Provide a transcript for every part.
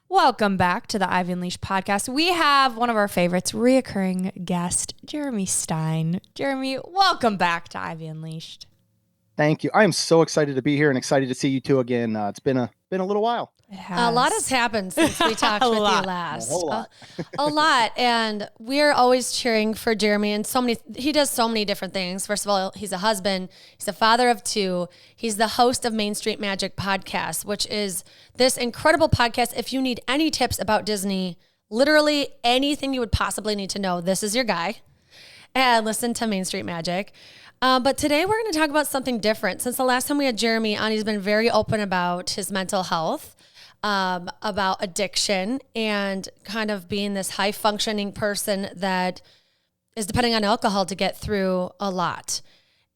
Welcome back to the Ivy Unleashed podcast. We have one of our favorites, reoccurring guest, Jeremy Stein. Jeremy, welcome back to Ivy Unleashed. Thank you. I am so excited to be here and excited to see you two again. It's been a little while. A lot has happened since we talked with you last. A whole lot. A lot. And we're always cheering for Jeremy and he does so many different things. First of all, he's a husband. He's a father of two. He's the host of Mainstreet Magic Podcast, which is this incredible podcast. If you need any tips about Disney, literally anything you would possibly need to know, this is your guy. And listen to Mainstreet Magic. But today we're going to talk about something different. Since the last time we had Jeremy on, he's been very open about his mental health, about addiction, and kind of being this high functioning person that is depending on alcohol to get through a lot.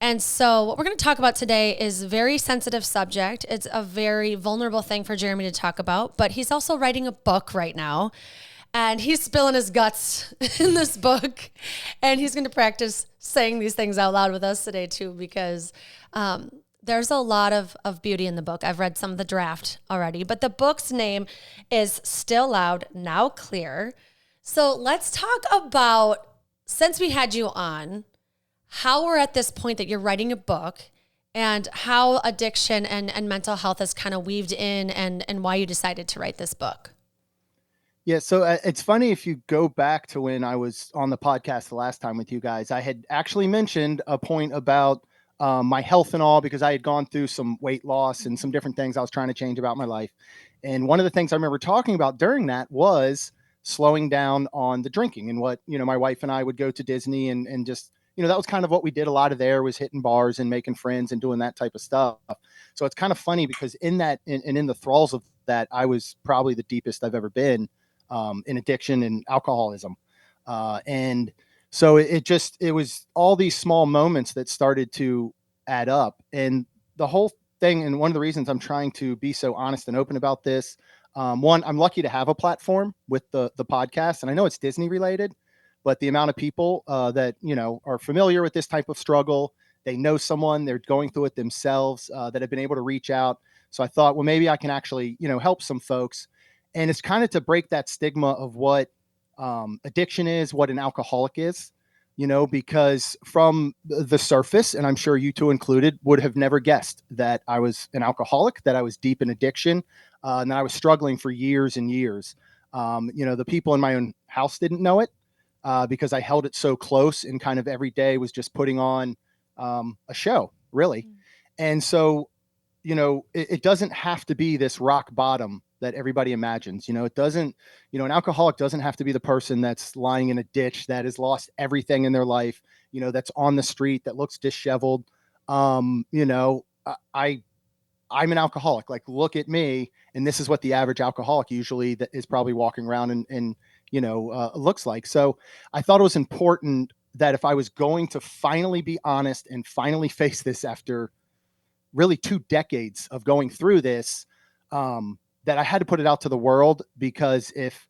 And so what we're going to talk about today is a very sensitive subject. It's a very vulnerable thing for Jeremy to talk about, but he's also writing a book right now. And he's spilling his guts in this book. And he's going to practice saying these things out loud with us today, too, because there's a lot of beauty in the book. I've read some of the draft already. But the book's name is Still Loud, Now Clear. So let's talk about, since we had you on, how we're at this point that you're writing a book and how addiction and mental health is kind of weaved in and why you decided to write this book. Yeah, so it's funny if you go back to when I was on the podcast the last time with you guys, I had actually mentioned a point about my health and all, because I had gone through some weight loss and some different things I was trying to change about my life. And one of the things I remember talking about during that was slowing down on the drinking and what, my wife and I would go to Disney and just, that was kind of what we did a lot of there, was hitting bars and making friends and doing that type of stuff. So it's kind of funny because in that, and in the thralls of that, I was probably the deepest I've ever been in addiction and alcoholism. And so it was all these small moments that started to add up. And the whole thing, and one of the reasons I'm trying to be so honest and open about this, one, I'm lucky to have a platform with the podcast. And I know it's Disney related, but the amount of people that, are familiar with this type of struggle, they know someone, they're going through it themselves, that have been able to reach out. So I thought, well, maybe I can actually, help some folks. And it's kind of to break that stigma of what addiction is, what an alcoholic is, because from the surface, and I'm sure you two included, would have never guessed that I was an alcoholic, that I was deep in addiction, and that I was struggling for years and years. The people in my own house didn't know it because I held it so close and kind of every day was just putting on a show, really. Mm-hmm. And so, it doesn't have to be this rock bottom that everybody imagines. It doesn't, an alcoholic doesn't have to be the person that's lying in a ditch, that has lost everything in their life, that's on the street, that looks disheveled. I'm an alcoholic, like, look at me. And this is what the average alcoholic usually that is probably walking around and looks like. So I thought it was important that if I was going to finally be honest and finally face this after really 2 decades of going through this, that I had to put it out to the world, because if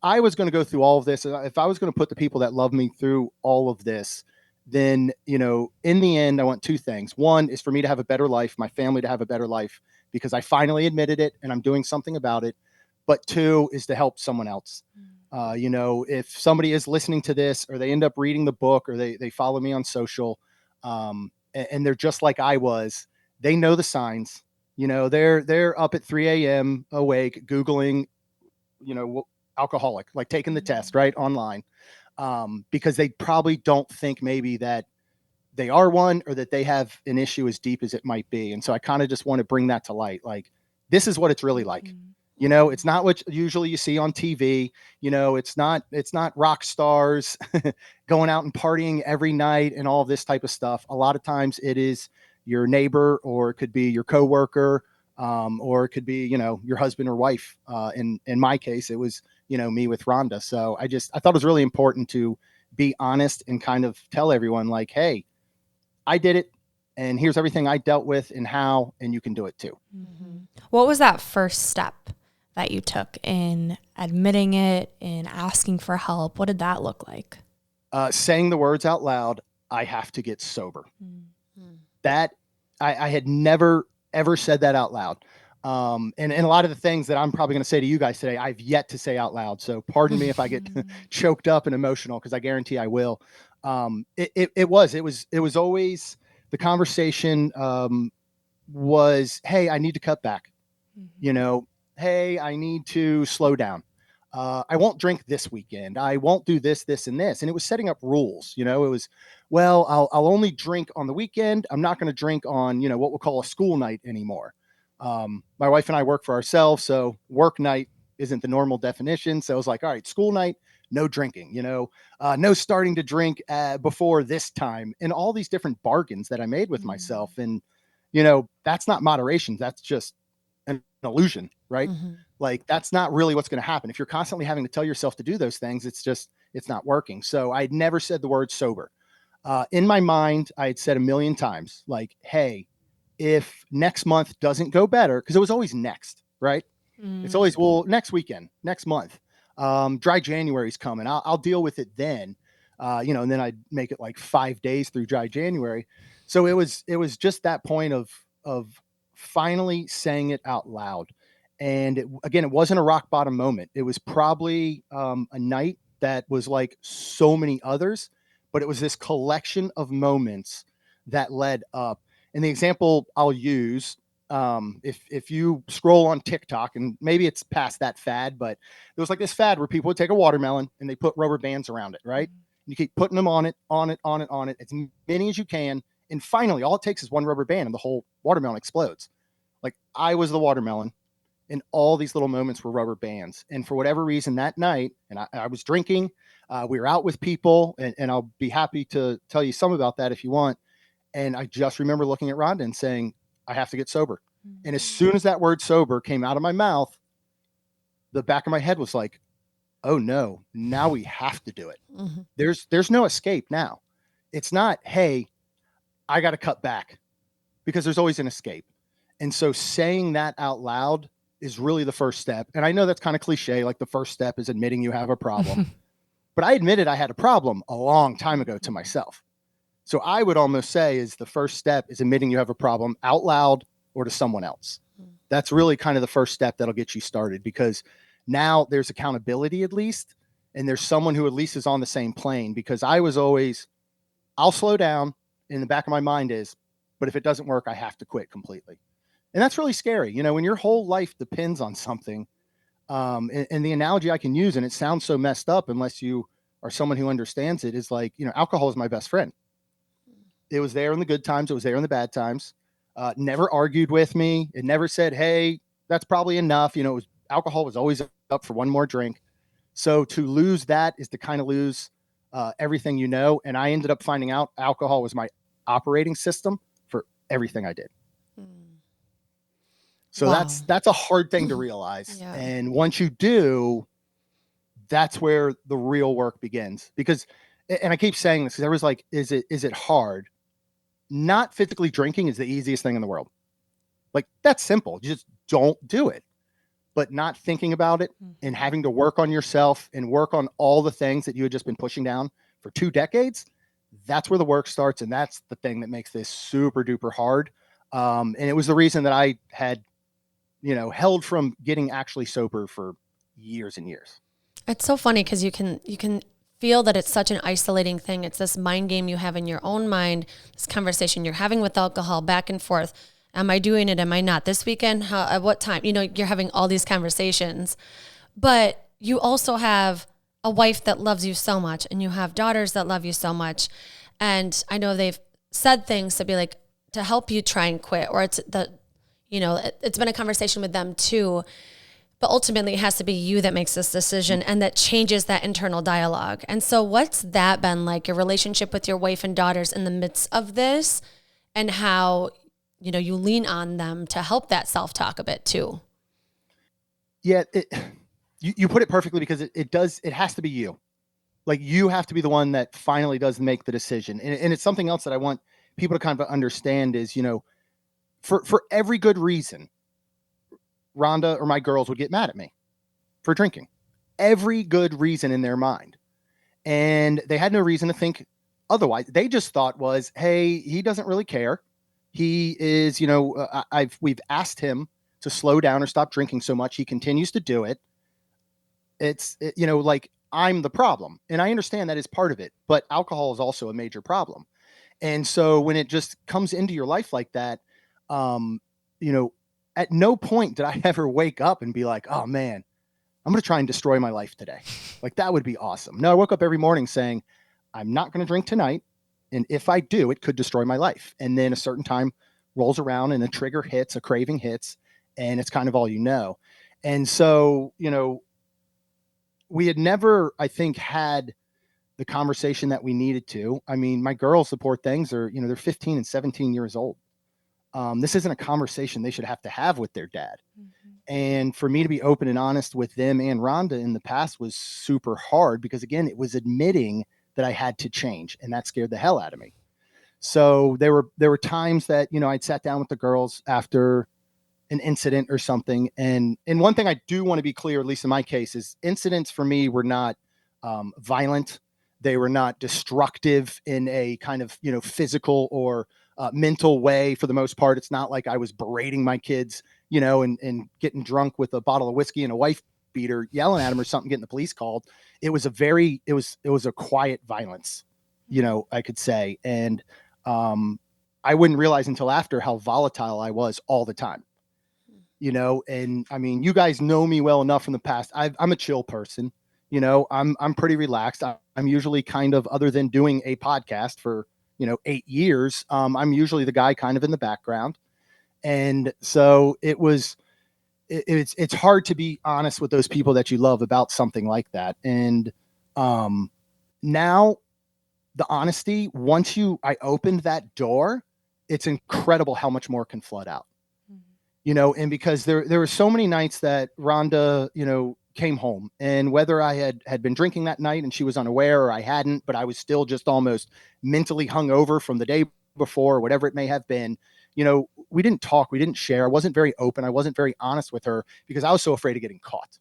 I was going to go through all of this, if I was going to put the people that love me through all of this, then, in the end, I want 2 things. One is for me to have a better life, my family to have a better life, because I finally admitted it and I'm doing something about it. But 2 is to help someone else. If somebody is listening to this, or they end up reading the book, or they follow me on social, and they're just like I was, they know the signs. They're up at 3 a.m. awake, Googling, alcoholic, like taking the test right online, because they probably don't think maybe that they are one, or that they have an issue as deep as it might be. And so I kind of just want to bring that to light. Like, this is what it's really like. It's not what usually you see on TV. It's not rock stars going out and partying every night and all this type of stuff. A lot of times it is your neighbor, or it could be your coworker, or it could be, your husband or wife. In my case, it was, me with Rhonda. So I thought it was really important to be honest and kind of tell everyone, like, hey, I did it, and here's everything I dealt with and how, and you can do it too. Mm-hmm. What was that first step that you took in admitting it, in asking for help? What did that look like? Saying the words out loud, I have to get sober. Mm-hmm. That I had never, ever said that out loud. And a lot of the things that I'm probably going to say to you guys today, I've yet to say out loud. So pardon me if I get choked up and emotional, because I guarantee I will. It was always the conversation, was, hey, I need to cut back. You know, hey, I need to slow down. I won't drink this weekend. I won't do this, this, and this. And it was setting up rules. You know, it was, well, I'll only drink on the weekend. I'm not going to drink on, you know, what we'll call a school night anymore. My wife and I work for ourselves, so work night isn't the normal definition. So I was like, all right, school night, no drinking, you know, no starting to drink before this time, and all these different bargains that I made with myself. And, you know, that's not moderation. That's just an illusion, right? Like, that's not really what's going to happen. If you're constantly having to tell yourself to do those things, it's not working. So I'd never said the word sober. In my mind, I had said a million times, like, hey, if next month doesn't go better, because it was always next, right? It's always, well, next weekend, next month, dry January's coming. I'll deal with it then, you know, and then I'd make it like 5 days through dry January. So it was just that point of finally saying it out loud. And it wasn't a rock bottom moment. It was probably a night that was like so many others, but it was this collection of moments that led up. And the example I'll use, if you scroll on TikTok, and maybe it's past that fad, but there was like this fad where people would take a watermelon and they put rubber bands around it, right? And you keep putting them on it, as many as you can. And finally, all it takes is one rubber band and the whole watermelon explodes. Like, I was the watermelon, and all these little moments were rubber bands. And for whatever reason that night, and I was drinking, we were out with people, and I'll be happy to tell you some about that if you want. And I just remember looking at Rhonda and saying, I have to get sober. And as soon as that word sober came out of my mouth, the back of my head was like, oh no, now we have to do it. There's no escape now. It's not, hey, I got to cut back, because there's always an escape. And so saying that out loud is really the first step. And I know that's kind of cliche. Like, the first step is admitting you have a problem, but I admitted I had a problem a long time ago to myself. So I would almost say is the first step is admitting you have a problem out loud or to someone else. That's really kind of the first step that'll get you started, because now there's accountability at least, and there's someone who at least is on the same plane. Because I was always, I'll slow down. In the back of my mind is, but if it doesn't work, I have to quit completely. And that's really scary. You know, when your whole life depends on something, and the analogy I can use, and it sounds so messed up unless you are someone who understands it, is like, you know, alcohol is my best friend. It was there in the good times. It was there in the bad times. Never argued with me. It never said, hey, that's probably enough. You know, alcohol was always up for one more drink. So to lose that is to kind of lose everything, you know. And I ended up finding out alcohol was my operating system for everything I did. So Wow. that's a hard thing to realize. Yeah. And once you do, that's where the real work begins. Because, and I keep saying this because everyone's like, is it hard? Not physically drinking is the easiest thing in the world. Like, that's simple. You just don't do it. But not thinking about it and having to work on yourself and work on all the things that you had just been pushing down for 2 decades, that's where the work starts. And that's the thing that makes this super duper hard. And it was the reason that I had, you know, held from getting actually sober for years and years. It's so funny because you can feel that it's such an isolating thing. It's this mind game you have in your own mind, this conversation you're having with alcohol back and forth. Am I doing it? Am I not? This weekend? How, at what time? You know, you're having all these conversations, but you also have a wife that loves you so much, and you have daughters that love you so much. And I know they've said things to be like, to help you try and quit, or it's the, you know, it's been a conversation with them too. But ultimately it has to be you that makes this decision and that changes that internal dialogue. And so what's that been like, your relationship with your wife and daughters in the midst of this, and how, you know, you lean on them to help that self-talk a bit too? Yeah. You put it perfectly, because it has to be you. Like, you have to be the one that finally does make the decision. And it's something else that I want people to kind of understand is, you know, for every good reason, Rhonda or my girls would get mad at me for drinking. Every good reason in their mind. And they had no reason to think otherwise. They just thought was, hey, he doesn't really care. He is, you know, we've asked him to slow down or stop drinking so much. He continues to do it. Like I'm the problem. And I understand that is part of it, but alcohol is also a major problem. And so when it just comes into your life like that, at no point did I ever wake up and be like, oh man, I'm going to try and destroy my life today. Like that would be awesome. No, I woke up every morning saying, I'm not going to drink tonight. And if I do, it could destroy my life. And then a certain time rolls around and a trigger hits, a craving hits, and it's kind of all you know. And so, we had never, I think, had the conversation that we needed to. I mean, my girls, the poor things are, they're 15 and 17 years old. This isn't a conversation they should have to have with their dad. Mm-hmm. And for me to be open and honest with them and Rhonda in the past was super hard because, again, it was admitting that I had to change, and that scared the hell out of me. So there were times that, I'd sat down with the girls after an incident or something. And one thing I do want to be clear, at least in my case, is incidents for me were not violent. They were not destructive in a kind of, physical or mental way. For the most part, it's not like I was berating my kids, and getting drunk with a bottle of whiskey and a wife beater, yelling at them or something, getting the police called. It was a quiet violence, I could say. And I wouldn't realize until after how volatile I was all the time. And I mean, you guys know me well enough from the past. I'm a chill person. I'm pretty relaxed. I'm usually kind of, other than doing a podcast for, 8 years, I'm usually the guy kind of in the background. And so it's hard to be honest with those people that you love about something like that. And now the honesty, once I opened that door, it's incredible how much more can flood out. And because there were so many nights that Rhonda, came home, and whether I had been drinking that night and she was unaware or I hadn't, but I was still just almost mentally hungover from the day before, or whatever it may have been, we didn't talk, we didn't share. I wasn't very open. I wasn't very honest with her because I was so afraid of getting caught.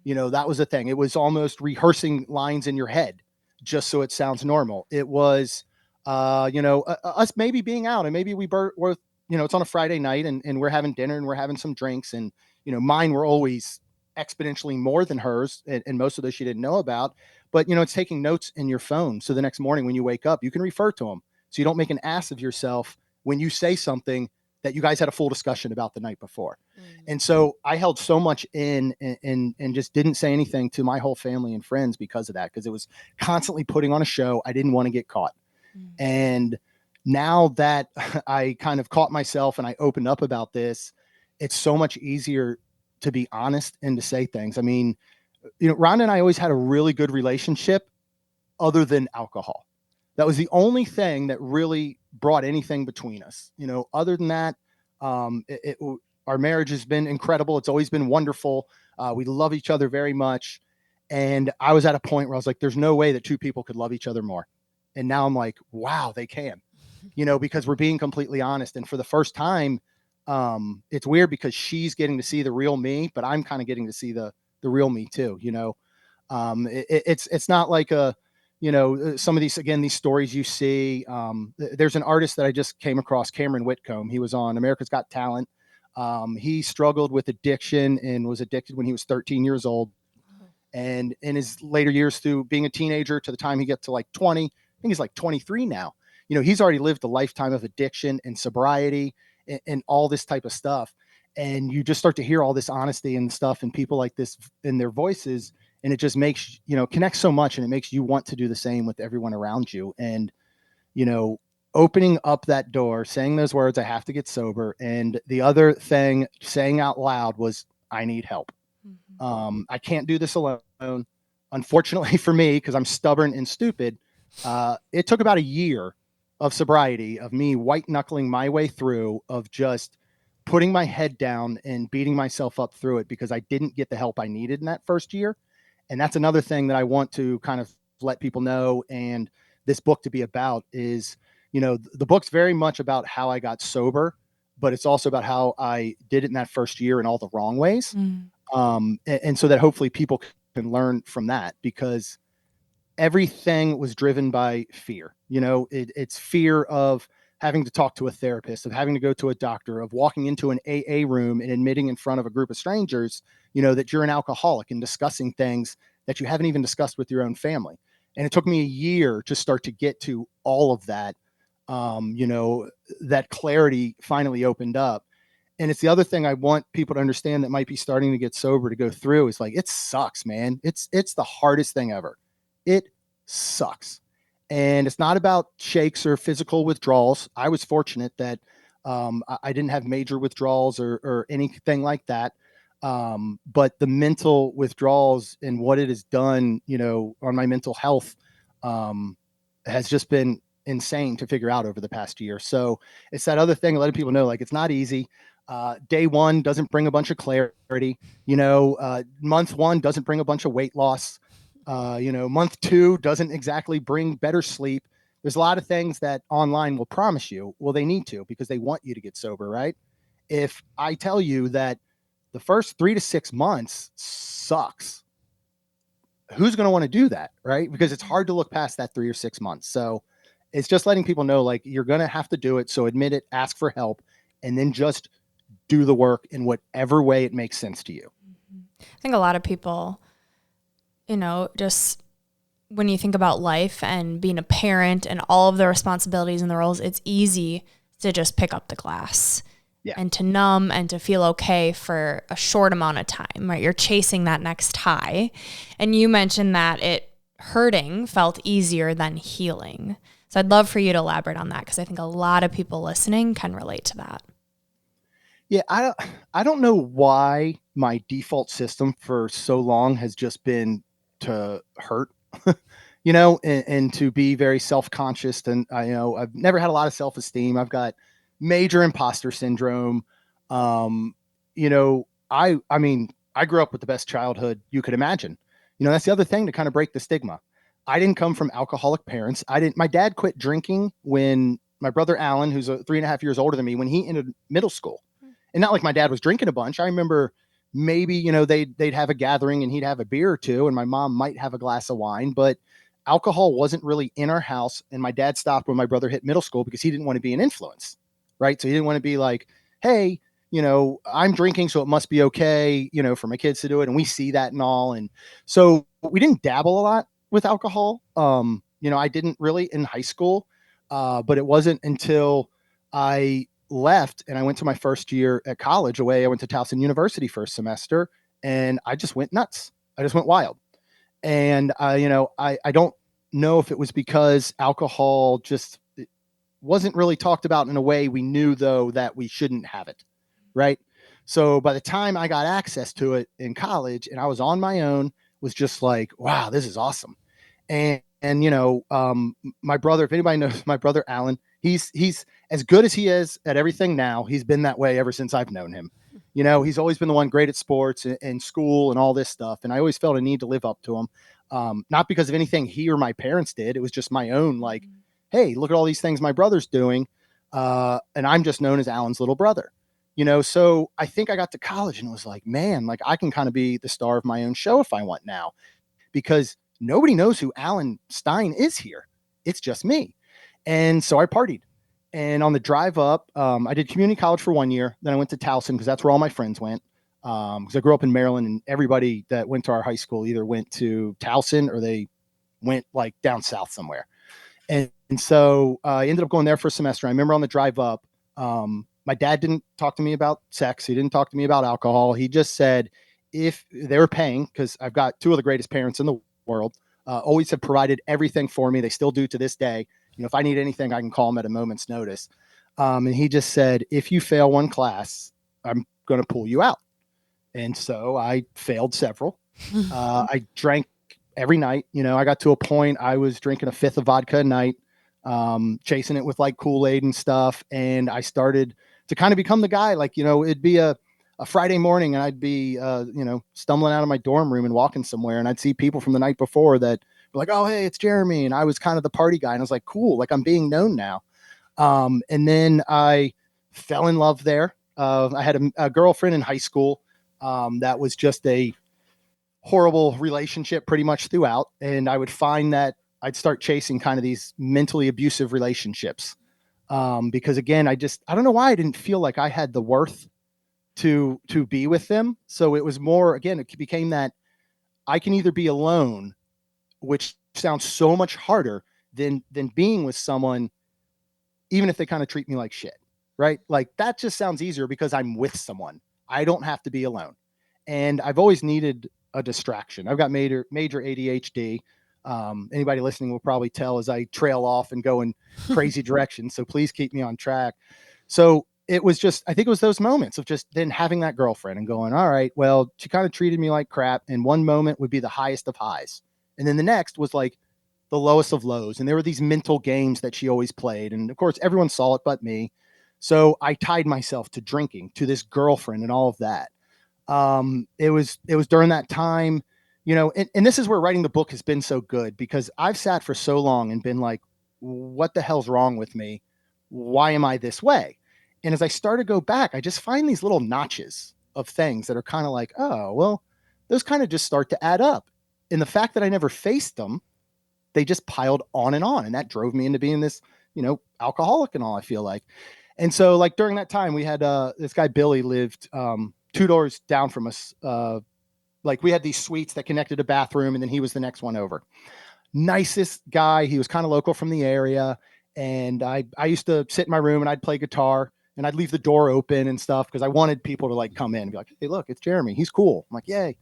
That was the thing. It was almost rehearsing lines in your head just so it sounds normal. It was, us maybe being out, and maybe we were, it's on a Friday night and we're having dinner and we're having some drinks, and, mine were always exponentially more than hers. And most of those she didn't know about, but it's taking notes in your phone. So the next morning when you wake up, you can refer to them. So you don't make an ass of yourself when you say something that you guys had a full discussion about the night before. Mm-hmm. And so I held so much in and just didn't say anything to my whole family and friends because of that, because it was constantly putting on a show. I didn't want to get caught. Mm-hmm. And now that I kind of caught myself and I opened up about this, it's so much easier to be honest and to say things. I mean, Rhonda and I always had a really good relationship other than alcohol. That was the only thing that really brought anything between us. Other than that, our marriage has been incredible. It's always been wonderful. We love each other very much. And I was at a point where I was like, there's no way that two people could love each other more. And now I'm like, wow, they can, because we're being completely honest. And for the first time, it's weird because she's getting to see the real me, but I'm kind of getting to see the real me too. It's not like some of these stories you see. There's an artist that I just came across, Cameron Whitcomb. He was on America's Got Talent. He struggled with addiction and was addicted when he was 13 years old. And in his later years, through being a teenager to the time he got to like 20, I think he's like 23 now. He's already lived a lifetime of addiction and sobriety and all this type of stuff. And you just start to hear all this honesty and stuff and people like this in their voices. And it just makes, connects so much, and it makes you want to do the same with everyone around you. And, opening up that door, saying those words, I have to get sober. And the other thing, saying out loud, was, I need help. Mm-hmm. I can't do this alone. Unfortunately for me, because I'm stubborn and stupid, it took about a year of sobriety, of me white knuckling my way through, of just putting my head down and beating myself up through it, because I didn't get the help I needed in that first year. And that's another thing that I want to kind of let people know, and this book to be about, is, the book's very much about how I got sober, but it's also about how I did it in that first year in all the wrong ways. And so that hopefully people can learn from that, because everything was driven by fear. It's fear of having to talk to a therapist, of having to go to a doctor, of walking into an AA room and admitting in front of a group of strangers, that you're an alcoholic, and discussing things that you haven't even discussed with your own family. And it took me a year to start to get to all of that. That clarity finally opened up. And it's the other thing I want people to understand that might be starting to get sober to go through is like, it sucks, man. It's the hardest thing ever. It sucks. And it's not about shakes or physical withdrawals. I was fortunate that I didn't have major withdrawals or anything like that. But the mental withdrawals and what it has done, on my mental health has just been insane to figure out over the past year. So it's that other thing, letting people know, like, it's not easy. Day one doesn't bring a bunch of clarity. Month one doesn't bring a bunch of weight loss. Month two doesn't exactly bring better sleep. There's a lot of things that online will promise you. Well, they need to, because they want you to get sober, right? If I tell you that the first 3 to 6 months sucks, who's going to want to do that, right? Because it's hard to look past that 3 or 6 months. So it's just letting people know, like, you're going to have to do it. So admit it, ask for help, and then just do the work in whatever way it makes sense to you. I think a lot of people, just when you think about life and being a parent and all of the responsibilities and the roles, it's easy to just pick up the glass and to numb and to feel okay for a short amount of time, right? You're chasing that next high. And you mentioned that hurting felt easier than healing. So I'd love for you to elaborate on that, because I think a lot of people listening can relate to that. Yeah, I don't know why my default system for so long has just been to hurt, and to be very self-conscious. And I've never had a lot of self-esteem. I've got major imposter syndrome. I mean, I grew up with the best childhood you could imagine. That's the other thing to kind of break the stigma. I didn't come from alcoholic parents. My dad quit drinking when my brother Alan, who's 3.5 years older than me, when he entered middle school. And not like my dad was drinking a bunch. I remember maybe, they'd have a gathering and he'd have a beer or two, and my mom might have a glass of wine, but alcohol wasn't really in our house. And my dad stopped when my brother hit middle school because he didn't want to be an influence, right? So he didn't want to be like, hey, I'm drinking, so it must be okay, for my kids to do it. And we see that and all. And so we didn't dabble a lot with alcohol. I didn't really in high school, but it wasn't until I left and I went to my first year at college away. I went to Towson University first semester, and I just went nuts. I just went wild. And I don't know if it was because alcohol just wasn't really talked about in a way we knew, though, that we shouldn't have it. Right. So by the time I got access to it in college and I was on my own, was just like, wow, this is awesome. And my brother, if anybody knows my brother, Alan, he's as good as he is at everything now. He's been that way ever since I've known him. He's always been the one great at sports and school and all this stuff. And I always felt a need to live up to him. Not because of anything he or my parents did. It was just my own, like, hey, look at all these things my brother's doing. And I'm just known as Alan's little brother. So I think I got to college and was like, man, like, I can kind of be the star of my own show if I want now, because nobody knows who Alan Stein is here. It's just me. And so I partied. And on the drive up, I did community college for 1 year. Then I went to Towson because that's where all my friends went. Because I grew up in Maryland, and everybody that went to our high school either went to Towson or they went like down south somewhere. And so I ended up going there for a semester. I remember on the drive up, my dad didn't talk to me about sex. He didn't talk to me about alcohol. He just said, if they were paying, because I've got two of the greatest parents in the world, always have provided everything for me. They still do to this day. If I need anything, I can call them at a moment's notice. And he just said, if you fail one class, I'm going to pull you out. And so I failed several. I drank every night. I got to a point I was drinking a fifth of vodka a night, chasing it with like Kool-Aid and stuff. And I started to kind of become the guy, like, it'd be a Friday morning and I'd be, stumbling out of my dorm room and walking somewhere, and I'd see people from the night before that were like, oh, hey, it's Jeremy. And I was kind of the party guy, and I was like, cool, like, I'm being known now. And then I fell in love there. I had a girlfriend in high school that was just a horrible relationship pretty much throughout. And I would find that I'd start chasing kind of these mentally abusive relationships. Because again, I don't know why I didn't feel like I had the worth to be with them. So it was more, again, it became that I can either be alone, which sounds so much harder than being with someone, even if they kind of treat me like shit, right? Like that just sounds easier because I'm with someone. I don't have to be alone. And I've always needed a distraction. I've got major ADHD. Anybody listening will probably tell as I trail off and go in crazy directions. So please keep me on track. So it was just, I think it was those moments of just then having that girlfriend and going, all right, well, she kind of treated me like crap. And one moment would be the highest of highs. And then the next was like the lowest of lows. And there were these mental games that she always played. And of course, everyone saw it but me. So I tied myself to drinking, to this girlfriend and all of that. It was during that time, you know, and this is where writing the book has been so good, because I've sat for so long and been like, what the hell's wrong with me? Why am I this way? And as I start to go back, I just find these little notches of things that are kind of like, oh, well, those kind of just start to add up. And the fact that I never faced them, they just piled on. And that drove me into being this, you know, alcoholic and all, I feel like. And so like during that time we had, this guy, Billy, lived, 2 doors down from us. Like we had these suites that connected a bathroom, and then he was the next one over. Nicest guy. He was kind of local from the area. And I used to sit in my room and I'd play guitar and I'd leave the door open and stuff because I wanted people to like come in and be like, hey, look, it's Jeremy. He's cool. I'm like, yay.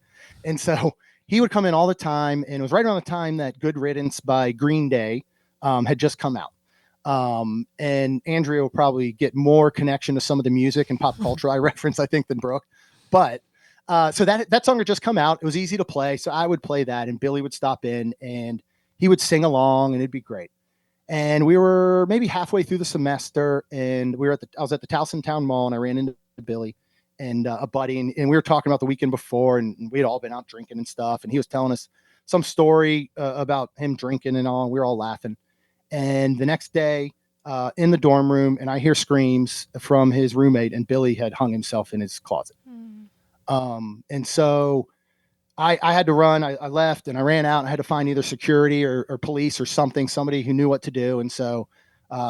And so he would come in all the time. And it was right around the time that Good Riddance by Green Day had just come out. And Andrea will probably get more connection to some of the music and pop culture I reference, I think, than Brooke. But so that song had just come out. It was easy to play. So I would play that and Billy would stop in and he would sing along and it'd be great. And we were maybe halfway through the semester and I was at the Towson Town Mall and I ran into Billy and a buddy and we were talking about the weekend before and we had all been out drinking and stuff. And he was telling us some story about him drinking and all, and we were all laughing. And the next day in the dorm room, and I hear screams from his roommate, and Billy had hung himself in his closet. And so I had to run. I left and I ran out and I had to find either security or police or somebody who knew what to do. And so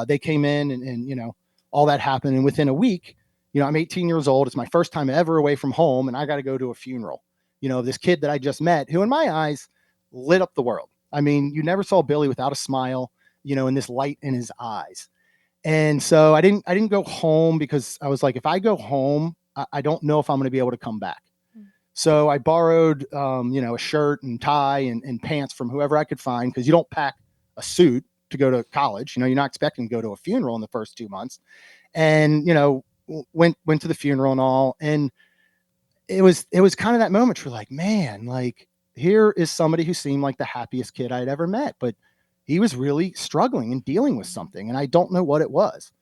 they came in and, you know, all that happened. And within a week, you know, I'm 18 years old. It's my first time ever away from home. And I got to go to a funeral, you know, this kid that I just met, who in my eyes lit up the world. I mean, you never saw Billy without a smile, you know, and this light in his eyes. And so I didn't go home because I was like, if I go home, I don't know if I'm going to be able to come back. So I borrowed, you know, a shirt and tie and pants from whoever I could find, because you don't pack a suit to go to college. You know, you're not expecting to go to a funeral in the first 2 months. And, you know, went to the funeral and all. And it was kind of that moment where like, man, like here is somebody who seemed like the happiest kid I'd ever met, but he was really struggling and dealing with something. And I don't know what it was.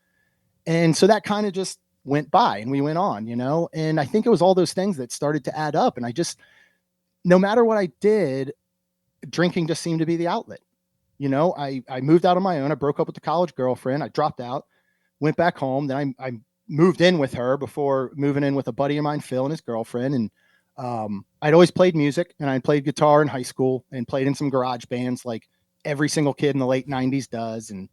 And so that kind of just went by and we went on, you know, and I think it was all those things that started to add up. And I just, no matter what I did, drinking just seemed to be the outlet. You know, I moved out on my own. I broke up with the college girlfriend. I dropped out, went back home. Then I moved in with her before moving in with a buddy of mine, Phil, and his girlfriend. And I'd always played music, and I played guitar in high school and played in some garage bands like every single kid in the late 90s does. And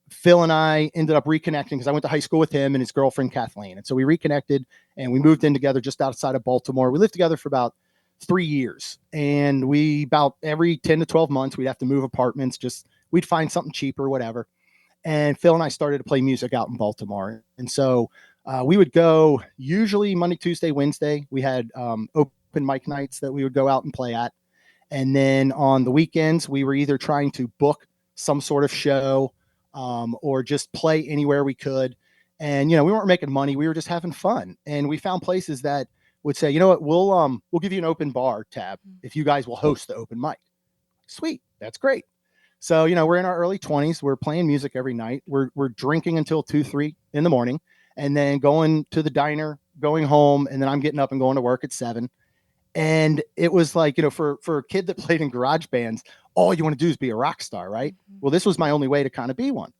Phil and I ended up reconnecting because I went to high school with him and his girlfriend, Kathleen. And so we reconnected and we moved in together just outside of Baltimore. We lived together for about 3 years, and we about every 10 to 12 months, we'd have to move apartments. Just we'd find something cheaper, whatever. And Phil and I started to play music out in Baltimore. And so we would go usually Monday, Tuesday, Wednesday. We had open mic nights that we would go out and play at. And then on the weekends, we were either trying to book some sort of show or just play anywhere we could. And, you know, we weren't making money. We were just having fun. And we found places that would say, you know what, we'll give you an open bar tab if you guys will host the open mic. Sweet. That's great. So, you know, we're in our early 20s. We're playing music every night. We're drinking until 2, 3 in the morning, and then going to the diner, going home. And then I'm getting up and going to work at 7. And it was like, you know, for a kid that played in garage bands, all you want to do is be a rock star, right? Well, this was my only way to kind of be one.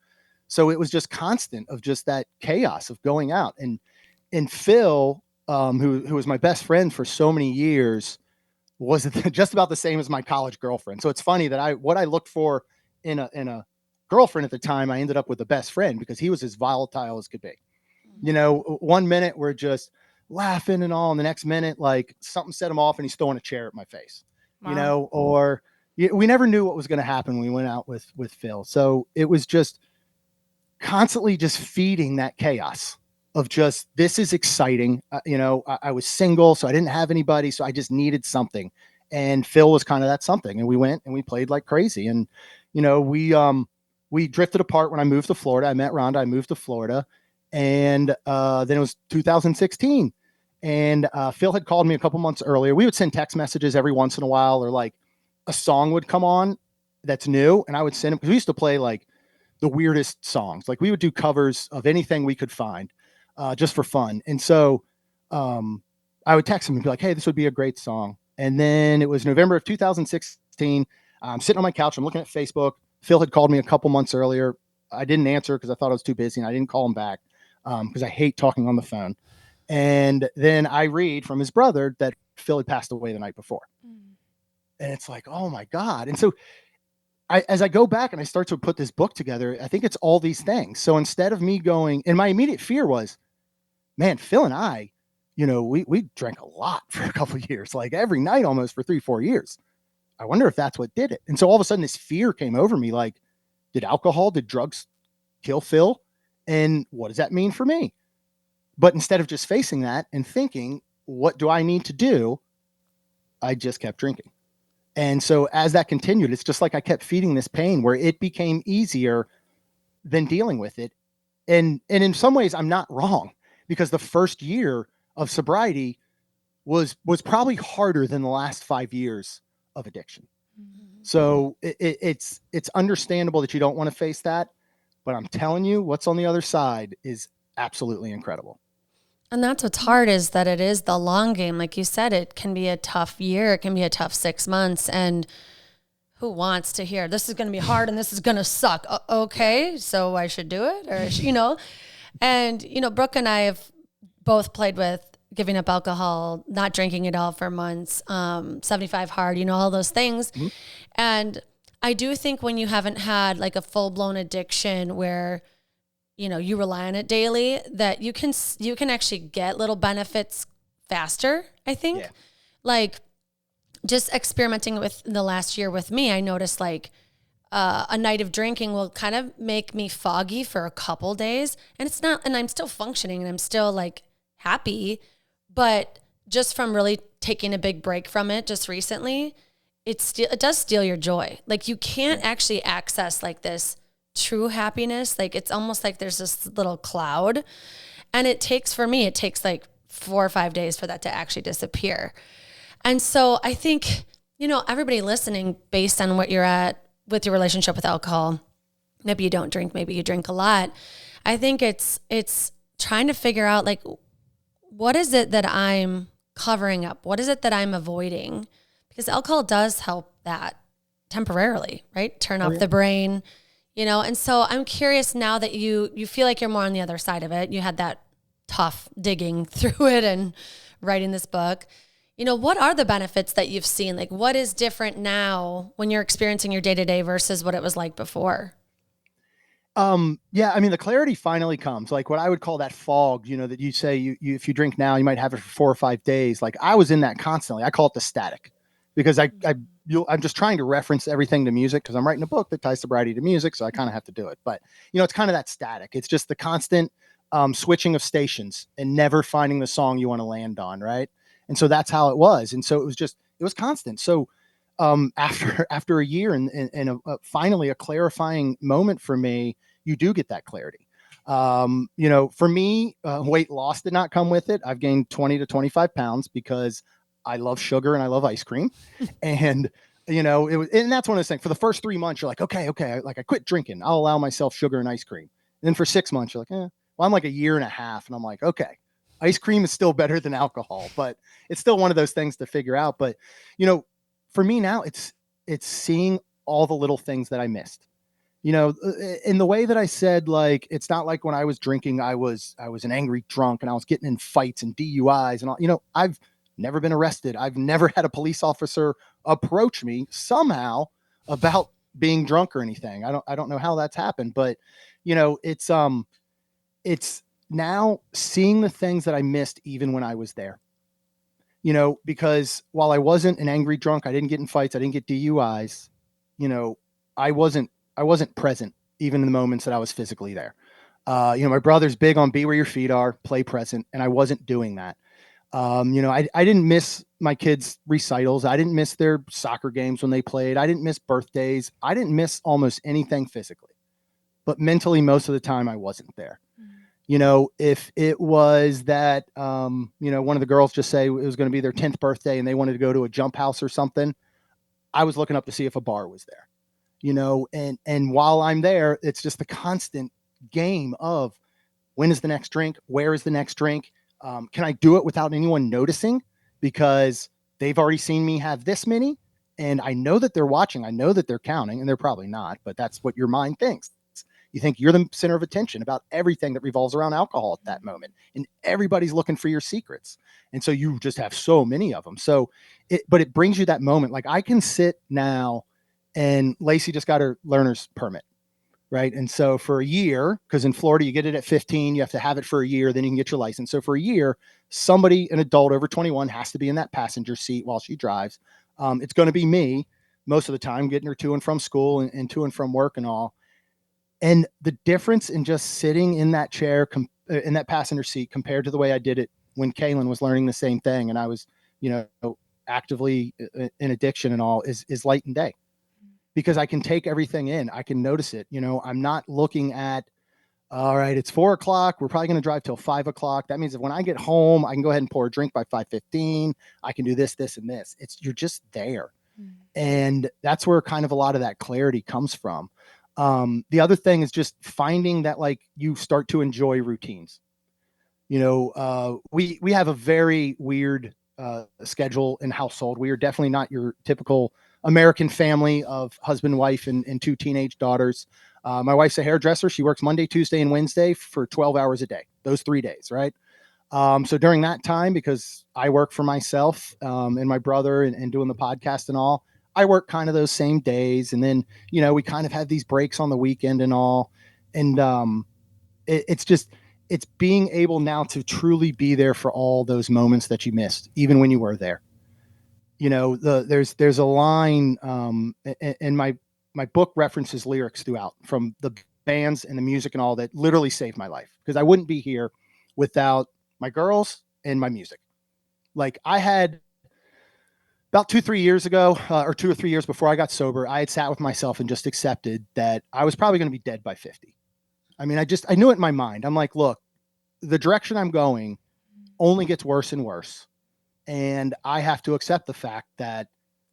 So it was just constant of just that chaos of going out. And Phil, who was my best friend for so many years, was just about the same as my college girlfriend. So it's funny that what I looked for in a girlfriend at the time, I ended up with a best friend because he was as volatile as could be. You know, one minute we're just laughing and all, and the next minute, like something set him off and he's throwing a chair at my face, Wow. you know, or we never knew what was going to happen when we went out with Phil. So it was just constantly just feeding that chaos of just, this is exciting. You know, I was single, so I didn't have anybody. So I just needed something. And Phil was kind of that something. And we went and we played like crazy. And, you know, we drifted apart when I moved to Florida. I met Rhonda. I moved to Florida. And then it was 2016. And Phil had called me a couple months earlier. We would send text messages every once in a while, or like a song would come on that's new. And I would send him, because we used to play like the weirdest songs. Like we would do covers of anything we could find just for fun. And so I would text him and be like, hey, this would be a great song. And then it was November of 2016. I'm sitting on my couch. I'm looking at Facebook. Phil had called me a couple months earlier. I didn't answer because I thought I was too busy, and I didn't call him back because I hate talking on the phone. And then I read from his brother that Phil had passed away the night before. And it's like, oh my God. And so as I go back and I start to put this book together, I think it's all these things. So instead of me going, and my immediate fear was, man, Phil and I, you know, we drank a lot for a couple of years, like every night almost for 3-4 years. I wonder if that's what did it. And so all of a sudden this fear came over me, like, did drugs kill Phil? And what does that mean for me? But instead of just facing that and thinking, what do I need to do? I just kept drinking. And so as that continued, it's just like I kept feeding this pain where it became easier than dealing with it. And in some ways I'm not wrong, because the first year of sobriety was probably harder than the last 5 years of addiction. So it's understandable that you don't want to face that, but I'm telling you, what's on the other side is absolutely incredible. And that's what's hard, is that it is the long game. Like you said, it can be a tough year. It can be a tough 6 months. And who wants to hear this is going to be hard and this is going to suck? Okay, so I should do it, or you know. And you know, Brooke and I have both played with giving up alcohol, not drinking at all for months, 75 hard, you know, all those things. Mm-hmm. And I do think when you haven't had like a full-blown addiction where, you know, you rely on it daily, that you can actually get little benefits faster, I think. Yeah. Like just experimenting with the last year with me, I noticed like a night of drinking will kind of make me foggy for a couple days, and I'm still functioning and I'm still like happy, but just from really taking a big break from it just recently, it does steal your joy. Like you can't actually access like this true happiness. Like it's almost like there's this little cloud, and it takes like 4 or 5 days for that to actually disappear. And so I think, you know, everybody listening, based on what you're at with your relationship with alcohol, maybe you don't drink, maybe you drink a lot. I think it's trying to figure out like, what is it that I'm covering up? What is it that I'm avoiding? Because alcohol does help that temporarily, right? Turn off the brain, you know? And so I'm curious, now that you feel like you're more on the other side of it, you had that tough digging through it and writing this book, you know, what are the benefits that you've seen? Like what is different now when you're experiencing your day-to-day versus what it was like before? Yeah, I mean, the clarity finally comes, like what I would call that fog, you know, that you say you if you drink now, you might have it for 4 or 5 days. Like I was in that constantly. I call it the static, because I'm just trying to reference everything to music, because I'm writing a book that ties sobriety to music. So I kind of have to do it, but you know, it's kind of that static. It's just the constant switching of stations and never finding the song you want to land on. Right. And so that's how it was. And so it was constant. So after a year and finally a clarifying moment for me, you do get that clarity. You know, for me, weight loss did not come with it. I've gained 20 to 25 pounds because I love sugar and I love ice cream. And, you know, and that's one of those things. For the first 3 months, you're like, okay. Like I quit drinking. I'll allow myself sugar and ice cream. And then for 6 months, you're like, well, I'm like a year and a half. And I'm like, okay, ice cream is still better than alcohol, but it's still one of those things to figure out. But, you know, for me now, it's seeing all the little things that I missed. You know, in the way that I said, like, it's not like when I was drinking, I was an angry drunk and I was getting in fights and DUIs and all. You know, I've never been arrested. I've never had a police officer approach me somehow about being drunk or anything. I don't know how that's happened, but you know, it's now seeing the things that I missed even when I was there. You know, because while I wasn't an angry drunk, I didn't get in fights, I didn't get DUIs, you know, I wasn't present even in the moments that I was physically there. You know, my brother's big on be where your feet are, play present, and I wasn't doing that. You know, I didn't miss my kids' recitals. I didn't miss their soccer games when they played. I didn't miss birthdays. I didn't miss almost anything physically, but mentally, most of the time I wasn't there. You know, if it was that, you know, one of the girls just say it was going to be their 10th birthday and they wanted to go to a jump house or something, I was looking up to see if a bar was there, you know, and while I'm there, it's just the constant game of when is the next drink? Where is the next drink? Can I do it without anyone noticing? Because they've already seen me have this many and I know that they're watching. I know that they're counting and they're probably not, but that's what your mind thinks. You think you're the center of attention about everything that revolves around alcohol at that moment. And everybody's looking for your secrets. And so you just have so many of them. So but it brings you that moment. Like I can sit now and Lacey just got her learner's permit. Right. And so for a year, because in Florida, you get it at 15, you have to have it for a year, then you can get your license. So for a year, somebody, an adult over 21 has to be in that passenger seat while she drives. It's going to be me most of the time getting her to and from school and to and from work and all. And the difference in just sitting in that chair, in that passenger seat compared to the way I did it when Kaylin was learning the same thing. And I was, you know, actively in addiction and all is light and day. Because I can take everything in. I can notice it. You know, I'm not looking at, all right, it's 4 o'clock. We're probably going to drive till 5 o'clock. That means that when I get home, I can go ahead and pour a drink by 5:15. I can do this, this, and this. You're just there. And that's where kind of a lot of that clarity comes from. The other thing is just finding that like you start to enjoy routines. You know, we have a very weird schedule and household. We are definitely not your typical American family of husband, wife, and 2 teenage daughters. My wife's a hairdresser. She works Monday, Tuesday, and Wednesday for 12 hours a day, those 3 days, right? So during that time, because I work for myself and my brother and doing the podcast and all, I work kind of those same days. And then, you know, we kind of have these breaks on the weekend and all. And it's being able now to truly be there for all those moments that you missed, even when you were there. You know, there's a line in my book references lyrics throughout from the bands and the music and all that literally saved my life, because I wouldn't be here without my girls and my music. Like I had about 2-3 years ago, or 2 or 3 years before I got sober, I had sat with myself and just accepted that I was probably going to be dead by 50. I mean, I knew it in my mind. I'm like, look, the direction I'm going only gets worse and worse. And I have to accept the fact that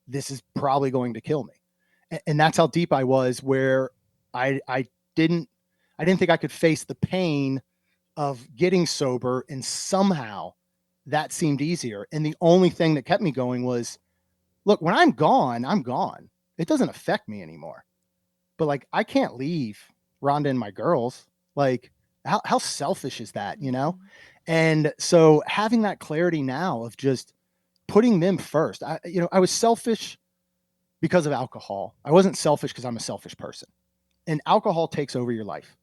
this is probably going to kill me. And that's how deep I was, where I didn't think I could face the pain of getting sober. And somehow that seemed easier. And the only thing that kept me going was, look, when I'm gone, I'm gone. It doesn't affect me anymore. But like, I can't leave Rhonda and my girls. Like, how selfish is that, you know? And so having that clarity now of just putting them first, I was selfish because of alcohol. I wasn't selfish because I'm a selfish person. And alcohol takes over your life.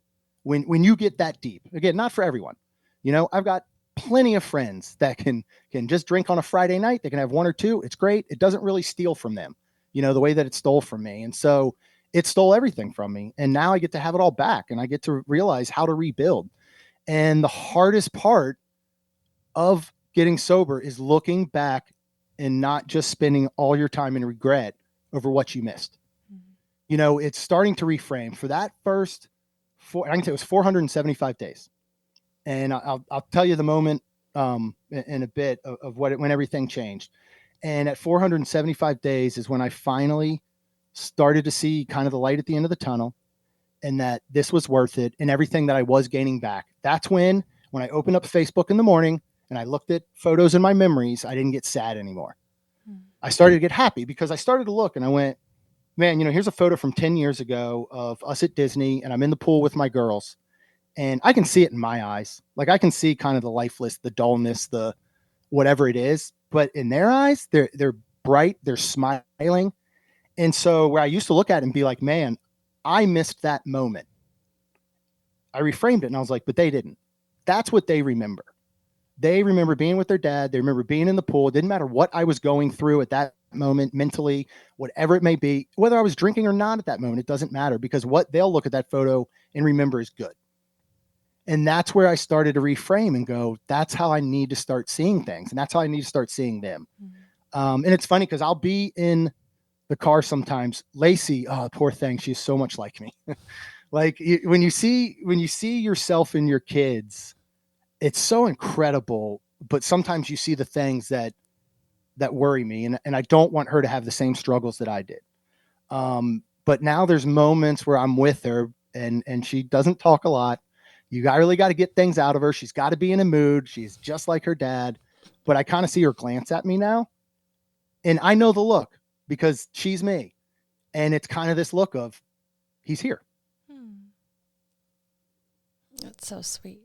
When you get that deep, again, not for everyone, you know, I've got plenty of friends that can just drink on a Friday night. They can have 1 or 2. It's great. It doesn't really steal from them, you know, the way that it stole from me. And so it stole everything from me. And now I get to have it all back and I get to realize how to rebuild. And the hardest part of getting sober is looking back and not just spending all your time in regret over what you missed. You know, it's starting to reframe for that first I can say it was 475 days. And I'll tell you the moment in a bit of when everything changed. And at 475 days is when I finally started to see kind of the light at the end of the tunnel, and that this was worth it, and everything that I was gaining back. That's when I opened up Facebook in the morning and I looked at photos in my memories, I didn't get sad anymore. I started to get happy because I started to look and I went, man, you know, here's a photo from 10 years ago of us at Disney and I'm in the pool with my girls. And I can see it in my eyes. Like I can see kind of the lifeless, the dullness, the whatever it is. But in their eyes, they're bright, they're smiling. And so where I used to look at it and be like, man, I missed that moment. I reframed it and I was like, but they didn't. That's what they remember. They remember being with their dad. They remember being in the pool. It didn't matter what I was going through at that moment, mentally, whatever it may be, whether I was drinking or not at that moment, it doesn't matter, because what they'll look at that photo and remember is good. And that's where I started to reframe and go, that's how I need to start seeing things. And that's how I need to start seeing them. And it's funny because I'll be in the car sometimes. Lacey, oh, poor thing. She's so much like me. Like when you see yourself in your kids, it's so incredible, but sometimes you see the things that worry me. And I don't want her to have the same struggles that I did. But now there's moments where I'm with her and she doesn't talk a lot. Really got to get things out of her. She's got to be in a mood. She's just like her dad, but I kind of see her glance at me now. And I know the look because she's me. And it's kind of this look of, he's here. That's so sweet.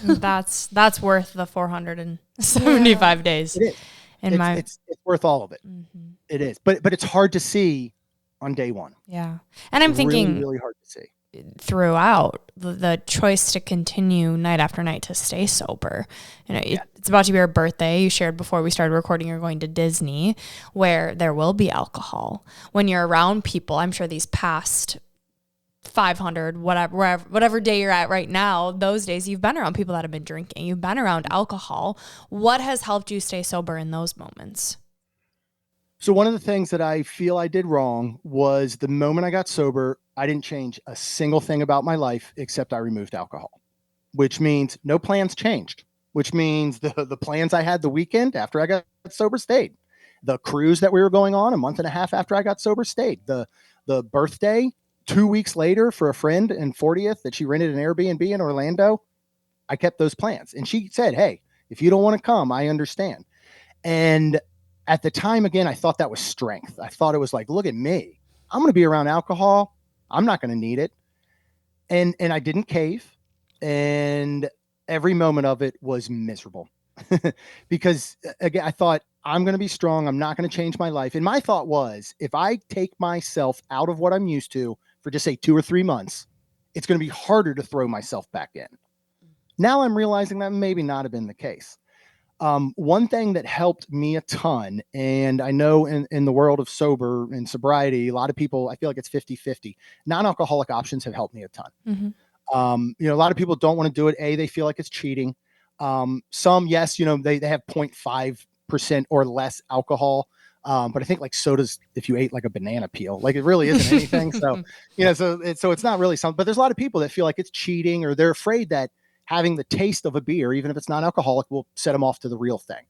That's worth the 475 days. It is. It's worth all of it. Mm-hmm. It is. But it's hard to see on day one. Yeah. And I'm thinking really hard to see throughout the choice to continue night after night to stay sober. It's about to be her birthday. You shared before we started recording, you're going to Disney, where there will be alcohol. When you're around people, I'm sure these past 500, whatever day you're at right now, those days you've been around people that have been drinking, you've been around alcohol. What has helped you stay sober in those moments? So one of the things that I feel I did wrong was the moment I got sober, I didn't change a single thing about my life except I removed alcohol, which means no plans changed, which means the plans I had the weekend after I got sober stayed. The cruise that we were going on a month and a half after I got sober stayed. The birthday 2 weeks later for a friend and 40th that she rented an Airbnb in Orlando, I kept those plans. And she said, hey, if you don't want to come, I understand. And at the time, again, I thought that was strength. I thought it was like, look at me. I'm going to be around alcohol. I'm not going to need it. And I didn't cave. And every moment of it was miserable because, again, I thought I'm going to be strong. I'm not going to change my life. And my thought was, if I take myself out of what I'm used to for just say 2 or 3 months, it's going to be harder to throw myself back in. Now I'm realizing that maybe not have been the case. One thing that helped me a ton, and I know in the world of sober and sobriety, a lot of people, I feel like it's 50-50. Non-alcoholic options have helped me a ton. Mm-hmm. A lot of people don't want to do it. They feel like it's cheating. Some, yes, they have 0.5% or less alcohol. But I think like sodas, if you ate like a banana peel, like it really isn't anything. So, so it's not really something, but there's a lot of people that feel like it's cheating, or they're afraid that having the taste of a beer, even if it's not alcoholic, will set them off to the real thing.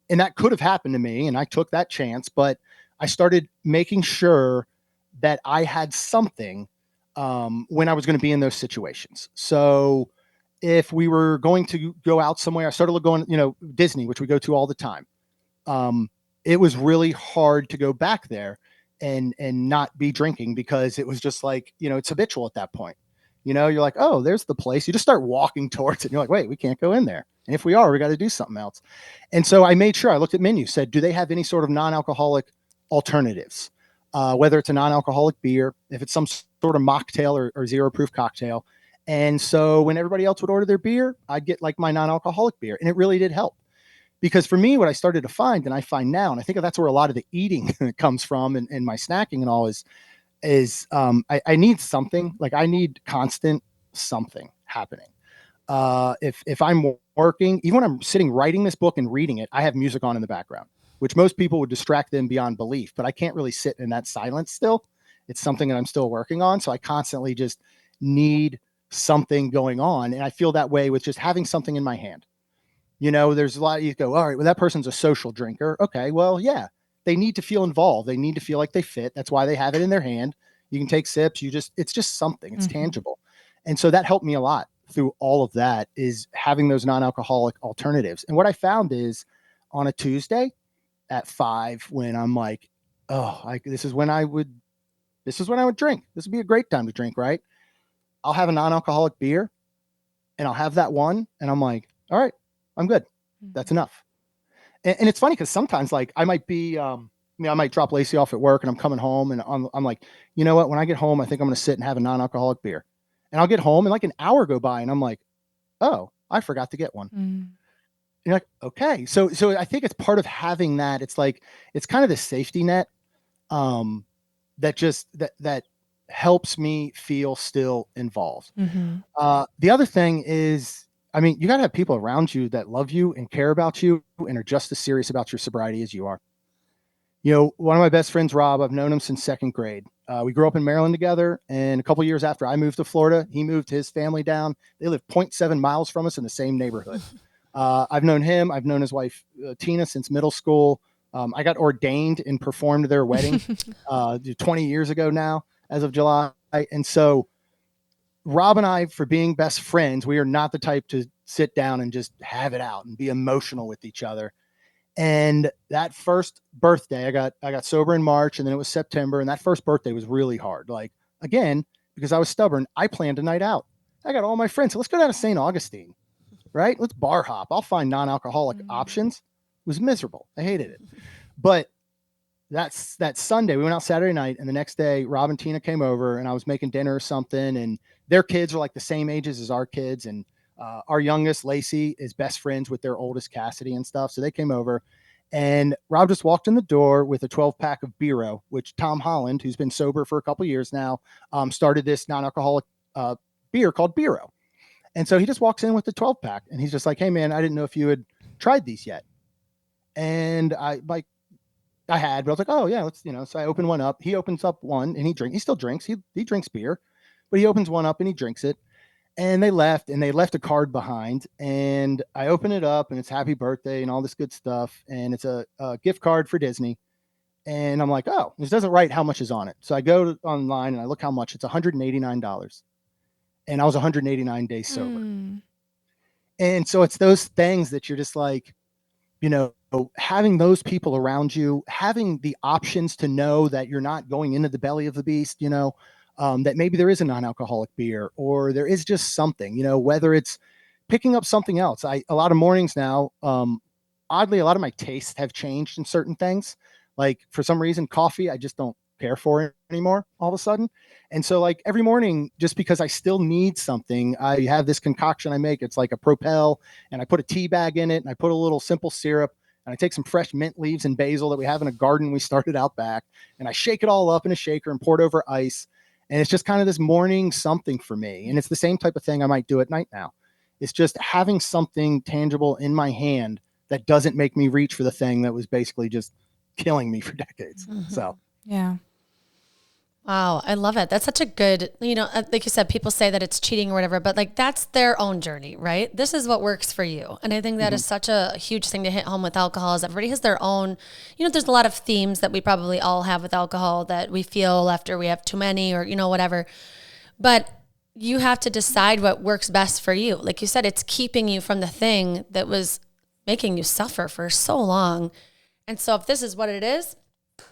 And that could have happened to me, and I took that chance, but I started making sure that I had something when I was going to be in those situations. So if we were going to go out somewhere, I started going, Disney, which we go to all the time. It was really hard to go back there and not be drinking, because it was just like, it's habitual at that point. You're like, oh, there's the place. You just start walking towards it. And you're like, wait, we can't go in there. And if we are, we got to do something else. And so I made sure I looked at menus, said, do they have any sort of non-alcoholic alternatives? Whether it's a non-alcoholic beer, if it's some sort of mocktail or zero proof cocktail. And so when everybody else would order their beer, I'd get like my non-alcoholic beer. And it really did help. Because for me, what I started to find, and I find now, and I think that's where a lot of the eating comes from, and my snacking and all is I need something. Like I need constant something happening. If I'm working, even when I'm sitting writing this book and reading it, I have music on in the background, which most people would distract them beyond belief, but I can't really sit in that silence still. It's something that I'm still working on. So I constantly just need something going on. And I feel that way with just having something in my hand. There's a lot, you go, all right, well, that person's a social drinker. Okay, well, yeah. They need to feel involved. They need to feel like they fit. That's why they have it in their hand. You can take sips. It's just something. It's tangible. And so that helped me a lot through all of that, is having those non-alcoholic alternatives. And what I found is on a Tuesday at 5, when I'm like, this is when I would drink. This would be a great time to drink, right? I'll have a non-alcoholic beer and I'll have that one. And I'm like, all right, I'm good. That's enough. And it's funny because sometimes like I might be I might drop Lacey off at work and I'm coming home and I'm like, you know what? When I get home, I think I'm going to sit and have a non-alcoholic beer. And I'll get home and like an hour go by and I'm like, oh, I forgot to get one. And you're like, okay. So I think it's part of having that. It's like, it's kind of the safety net that helps me feel still involved. The other thing is, I mean, you got to have people around you that love you and care about you and are just as serious about your sobriety as you are. You know, one of my best friends, Rob, I've known him since second grade. We grew up in Maryland together. And a couple of years after I moved to Florida, he moved his family down. They live 0.7 miles from us in the same neighborhood. I've known him. I've known his wife, Tina, since middle school. I got ordained and performed their wedding 20 years ago now, as of July. And so Rob and I, for being best friends, we are not the type to sit down and just have it out and be emotional with each other. And that first birthday, I got sober in March, and then it was September. And that first birthday was really hard. Like, again, because I was stubborn, I planned a night out. I got all my friends. So let's go down to St. Augustine, right? Let's bar hop. I'll find non-alcoholic options. It was miserable. I hated it. But that Sunday, we went out Saturday night, and the next day, Rob and Tina came over, and I was making dinner or something. And their kids are like the same ages as our kids. And our youngest, Lacey, is best friends with their oldest, Cassidy, and stuff. So they came over, and Rob just walked in the door with a 12-pack of Biro, which Tom Holland, who's been sober for a couple of years now, started this non-alcoholic beer called Biro. And so he just walks in with the 12-pack, and he's just like, hey, man, I didn't know if you had tried these yet. And I had, but I was like, oh, yeah, let's, so I opened one up. He opens up one, and he still drinks. He drinks beer, but he opens one up, and he drinks it. And they left a card behind, and I open it up, and it's happy birthday and all this good stuff. And it's a gift card for Disney. And I'm like, oh, this doesn't write how much is on it. So I go online and I look how much. It's $189. And I was 189 days sober. And so it's those things that you're just like, having those people around you, having the options to know that you're not going into the belly of the beast, that maybe there is a non-alcoholic beer, or there is just something, whether it's picking up something else. A lot of mornings now, oddly, a lot of my tastes have changed in certain things. Like for some reason, coffee, I just don't care for it anymore all of a sudden. And so like every morning, just because I still need something, I have this concoction I make. It's like a Propel, and I put a tea bag in it, and I put a little simple syrup, and I take some fresh mint leaves and basil that we have in a garden we started out back, and I shake it all up in a shaker and pour it over ice. And it's just kind of this morning something for me. And it's the same type of thing I might do at night now. It's just having something tangible in my hand that doesn't make me reach for the thing that was basically just killing me for decades. So, yeah. Wow. I love it. That's such a good, like you said, people say that it's cheating or whatever, but like that's their own journey, right? This is what works for you. And I think that is such a huge thing to hit home with alcohol is everybody has their own, there's a lot of themes that we probably all have with alcohol that we feel after we have too many or, whatever, but you have to decide what works best for you. Like you said, it's keeping you from the thing that was making you suffer for so long. And so if this is what it is,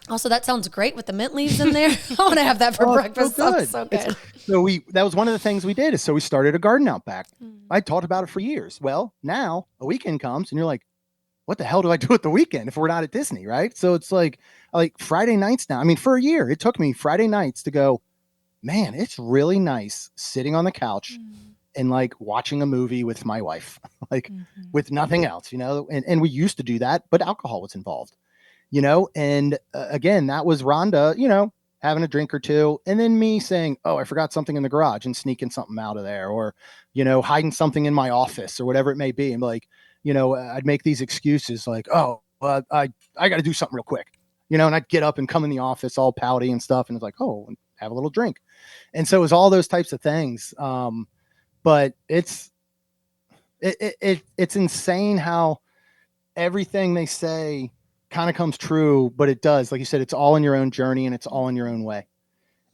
also, that sounds great with the mint leaves in there. I want to have that for breakfast. So good. So good. That was one of the things we did. So we started a garden out back. I talked about it for years. Well, now a weekend comes and you're like, what the hell do I do at the weekend if we're not at Disney? Right. So it's like Friday nights now. I mean, for a year, it took me Friday nights to go, man, it's really nice sitting on the couch and like watching a movie with my wife, with nothing else, and we used to do that, but alcohol was involved. And again, that was Rhonda, having a drink or two, and then me saying, oh, I forgot something in the garage and sneaking something out of there, or, hiding something in my office or whatever it may be. And like, I'd make these excuses like, oh, I got to do something real quick, and I'd get up and come in the office all pouty and stuff. And it's like, oh, have a little drink. And so it was all those types of things. But it's insane how everything they say kind of comes true, but it does. Like you said, it's all in your own journey and it's all in your own way.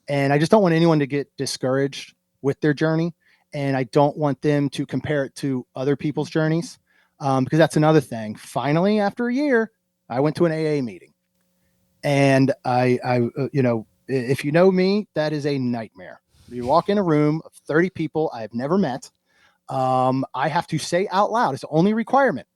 And I just don't want anyone to get discouraged with their journey. And I don't want them to compare it to other people's journeys. Because that's another thing. Finally, after a year, I went to an AA meeting, and I if you know me, that is a nightmare. You walk in a room of 30 people I've never met. I have to say out loud, it's the only requirement.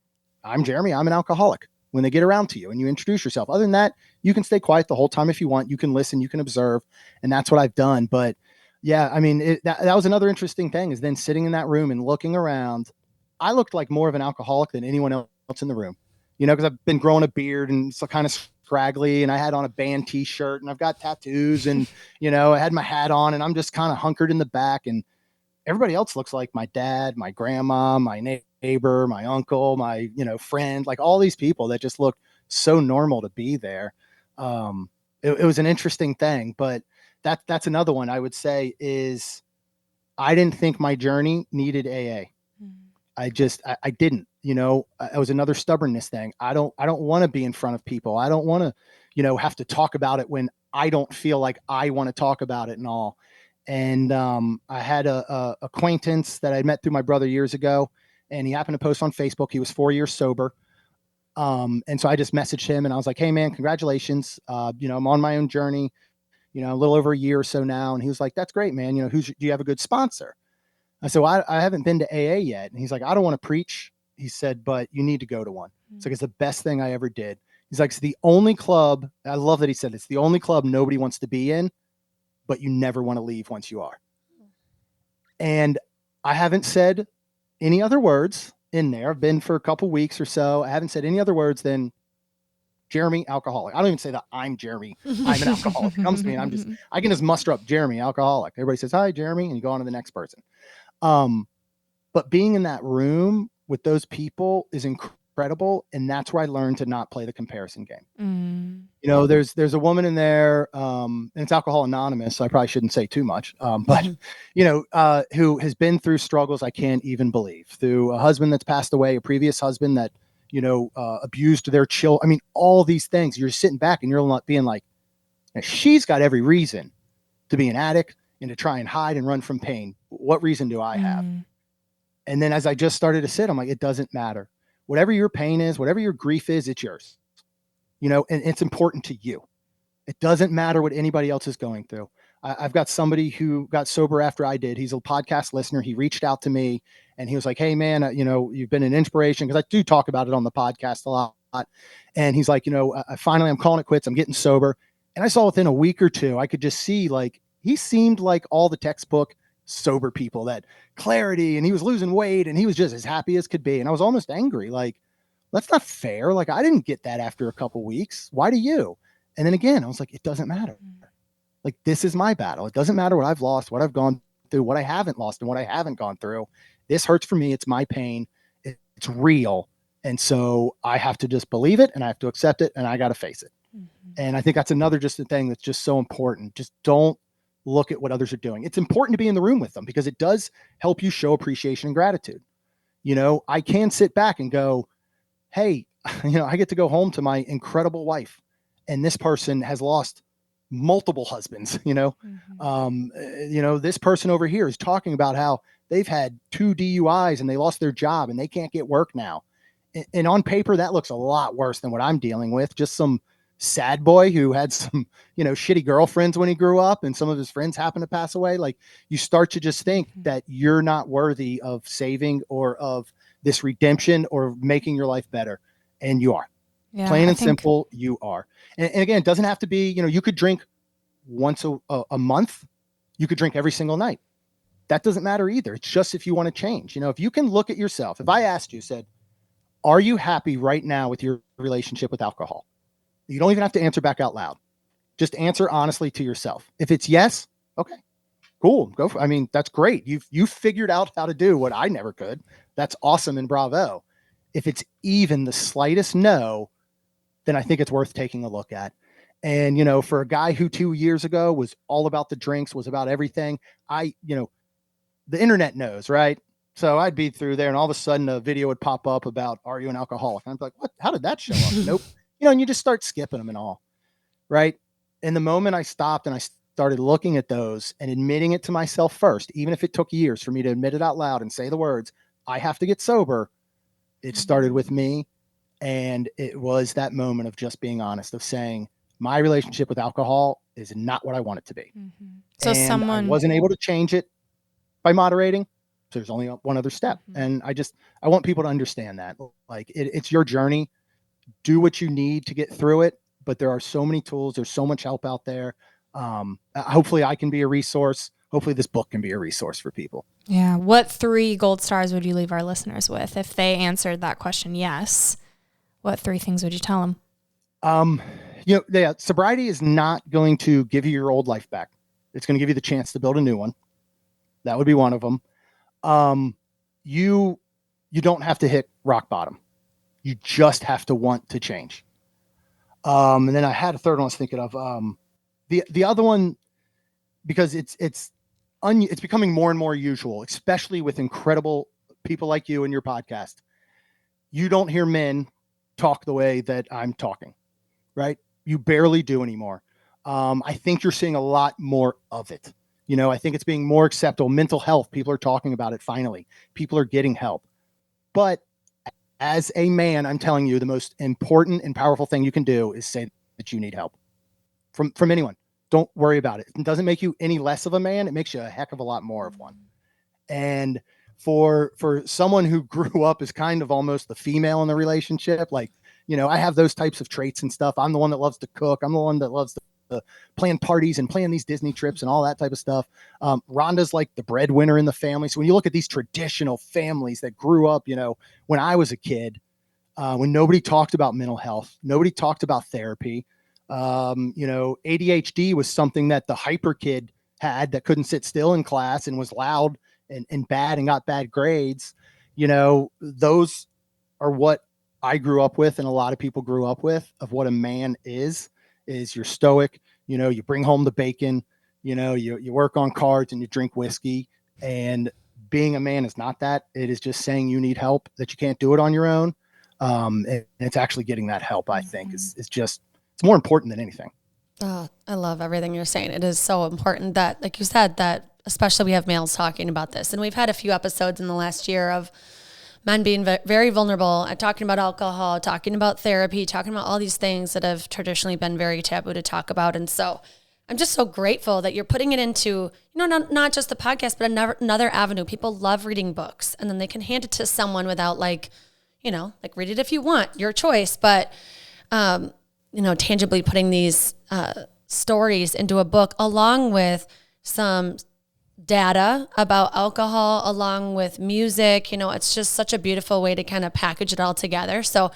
I'm Jeremy. I'm an alcoholic. when they get around to you and you introduce yourself. Other than that, you can stay quiet the whole time if you want. You can listen, you can observe, and that's what I've done. But yeah, I mean, that was another interesting thing, is then sitting in that room and looking around. I looked like more of an alcoholic than anyone else in the room, because I've been growing a beard and so kind of scraggly, and I had on a band t-shirt, and I've got tattoos, and, I had my hat on, and I'm just kind of hunkered in the back, and everybody else looks like my dad, my grandma, my neighbor, my uncle, my, friend, like all these people that just look so normal to be there. It was an interesting thing, but that's another one I would say is I didn't think my journey needed AA. I didn't, it was another stubbornness thing. I don't want to be in front of people. I don't want to, have to talk about it when I don't feel like I want to talk about it and all. And I had a acquaintance that I met through my brother years ago, and he happened to post on Facebook. He was 4 years sober. And so I just messaged him and I was like, hey man, congratulations. I'm on my own journey, a little over a year or so now. And he was like, that's great, man. Do you have a good sponsor? I said, well, I haven't been to AA yet. And he's like, I don't want to preach. He said, but you need to go to one. It's like, it's the best thing I ever did. He's like, it's the only club. I love that he said it's the only club nobody wants to be in, but you never want to leave once you are. And I haven't said any other words in there. I've been for a couple weeks or so. I haven't said any other words than Jeremy, alcoholic. I don't even say that I'm Jeremy. I'm an alcoholic. It comes to me and I can just muster up Jeremy, alcoholic. Everybody says, hi, Jeremy. And you go on to the next person. But being in that room with those people is incredible. And that's where I learned to not play the comparison game. There's a woman in there, and it's Alcohol Anonymous, so I probably shouldn't say too much, but who has been through struggles I can't even believe, through a husband that's passed away, a previous husband that, abused their children. I mean, all these things. You're sitting back and you're not being like, she's got every reason to be an addict and to try and hide and run from pain. What reason do I have? And then as I just started to sit, I'm like, it doesn't matter. Whatever your pain is, whatever your grief is, it's yours. And it's important to you. It doesn't matter what anybody else is going through. I've got somebody who got sober after I did. He's a podcast listener. He reached out to me and he was like, hey man, you've been an inspiration. Cause I do talk about it on the podcast a lot. And he's like, finally I'm calling it quits. I'm getting sober. And I saw within a week or two, I could just see like, he seemed like all the textbook sober people, that clarity, and he was losing weight and he was just as happy as could be. And I was almost angry. Like, that's not fair. Like, I didn't get that after a couple weeks. Why do you? And then again, I was like, it doesn't matter. Like, this is my battle. It doesn't matter what I've lost, what I've gone through, what I haven't lost, and what I haven't gone through. This hurts for me. It's my pain. It's real. And so I have to just believe it and I have to accept it and I got to face it. And I think that's another just a thing that's just so important. Just don't look at what others are doing. It's important to be in the room with them because it does help you show appreciation and gratitude. I can sit back and go, hey, I get to go home to my incredible wife, and this person has lost multiple husbands. This person over here is talking about how they've had 2 DUIs and they lost their job and they can't get work now. And on paper, that looks a lot worse than what I'm dealing with. Just some sad boy who had some, shitty girlfriends when he grew up, and some of his friends happen to pass away. Like, you start to just think that you're not worthy of saving or of this redemption or making your life better. And you are. Yeah, plain and simple, you are. And again, it doesn't have to be, you could drink once a month. You could drink every single night. That doesn't matter either. It's just if you want to change. If you can look at yourself, if I asked you, said, are you happy right now with your relationship with alcohol? You don't even have to answer back out loud. Just answer honestly to yourself. If it's yes, okay, cool. Go for it. I mean, that's great. You've figured out how to do what I never could. That's awesome and bravo. If it's even the slightest no, then I think it's worth taking a look at. And, for a guy who 2 years ago was all about the drinks, was about everything, the internet knows, right? So I'd be through there and all of a sudden a video would pop up about, are you an alcoholic? And I'm like, what? How did that show up? Nope. And you just start skipping them and all, right? And the moment I stopped and I started looking at those and admitting it to myself first, even if it took years for me to admit it out loud and say the words, I have to get sober. It started with me. And it was that moment of just being honest, of saying, my relationship with alcohol is not what I want it to be. So and I wasn't able to change it by moderating. So there's only one other step. And I want people to understand that, like, it's your journey. do what you need to get through it. But there are so many tools. There's so much help out there. Hopefully I can be a resource. Hopefully this book can be a resource for people. Yeah. What 3 gold stars would you leave our listeners with? If they answered that question, yes, what 3 things would you tell them? Sobriety is not going to give you your old life back. It's going to give you the chance to build a new one. That would be one of them. You don't have to hit rock bottom. You just have to want to change. And then I had a third one I was thinking of. The other one, because it's becoming more and more usual, especially with incredible people like you and your podcast. You don't hear men talk the way that I'm talking, right? You barely do anymore. I think you're seeing a lot more of it. I think it's being more acceptable. Mental health, people are talking about it finally. People are getting help. But as a man, I'm telling you, the most important and powerful thing you can do is say that you need help from anyone. Don't worry about it. It doesn't make you any less of a man. It makes you a heck of a lot more of one. And for someone who grew up as kind of almost the female in the relationship, like, I have those types of traits and stuff. I'm the one that loves to cook. I'm the one that loves to plan parties and plan these Disney trips and all that type of stuff. Rhonda's like the breadwinner in the family. So when you look at these traditional families that grew up, when I was a kid, when nobody talked about mental health, nobody talked about therapy. ADHD was something that the hyper kid had that couldn't sit still in class and was loud and bad and got bad grades. Those are what I grew up with, and a lot of people grew up with, of what a man is you're stoic, you bring home the bacon, you work on cards and you drink whiskey. And being a man is not that. It is just saying you need help, that you can't do it on your own. And it's actually getting that help, I think, is just, it's more important than anything. Oh, I love everything you're saying. It is so important that, like you said, that especially we have males talking about this. And we've had a few episodes in the last year of men being very vulnerable and talking about alcohol, talking about therapy, talking about all these things that have traditionally been very taboo to talk about. And so I'm just so grateful that you're putting it into, not just the podcast, but another avenue. People love reading books, and then they can hand it to someone without read it if you want, your choice. But, tangibly putting these stories into a book along with some data about alcohol, along with music, it's just such a beautiful way to kind of package it all together. So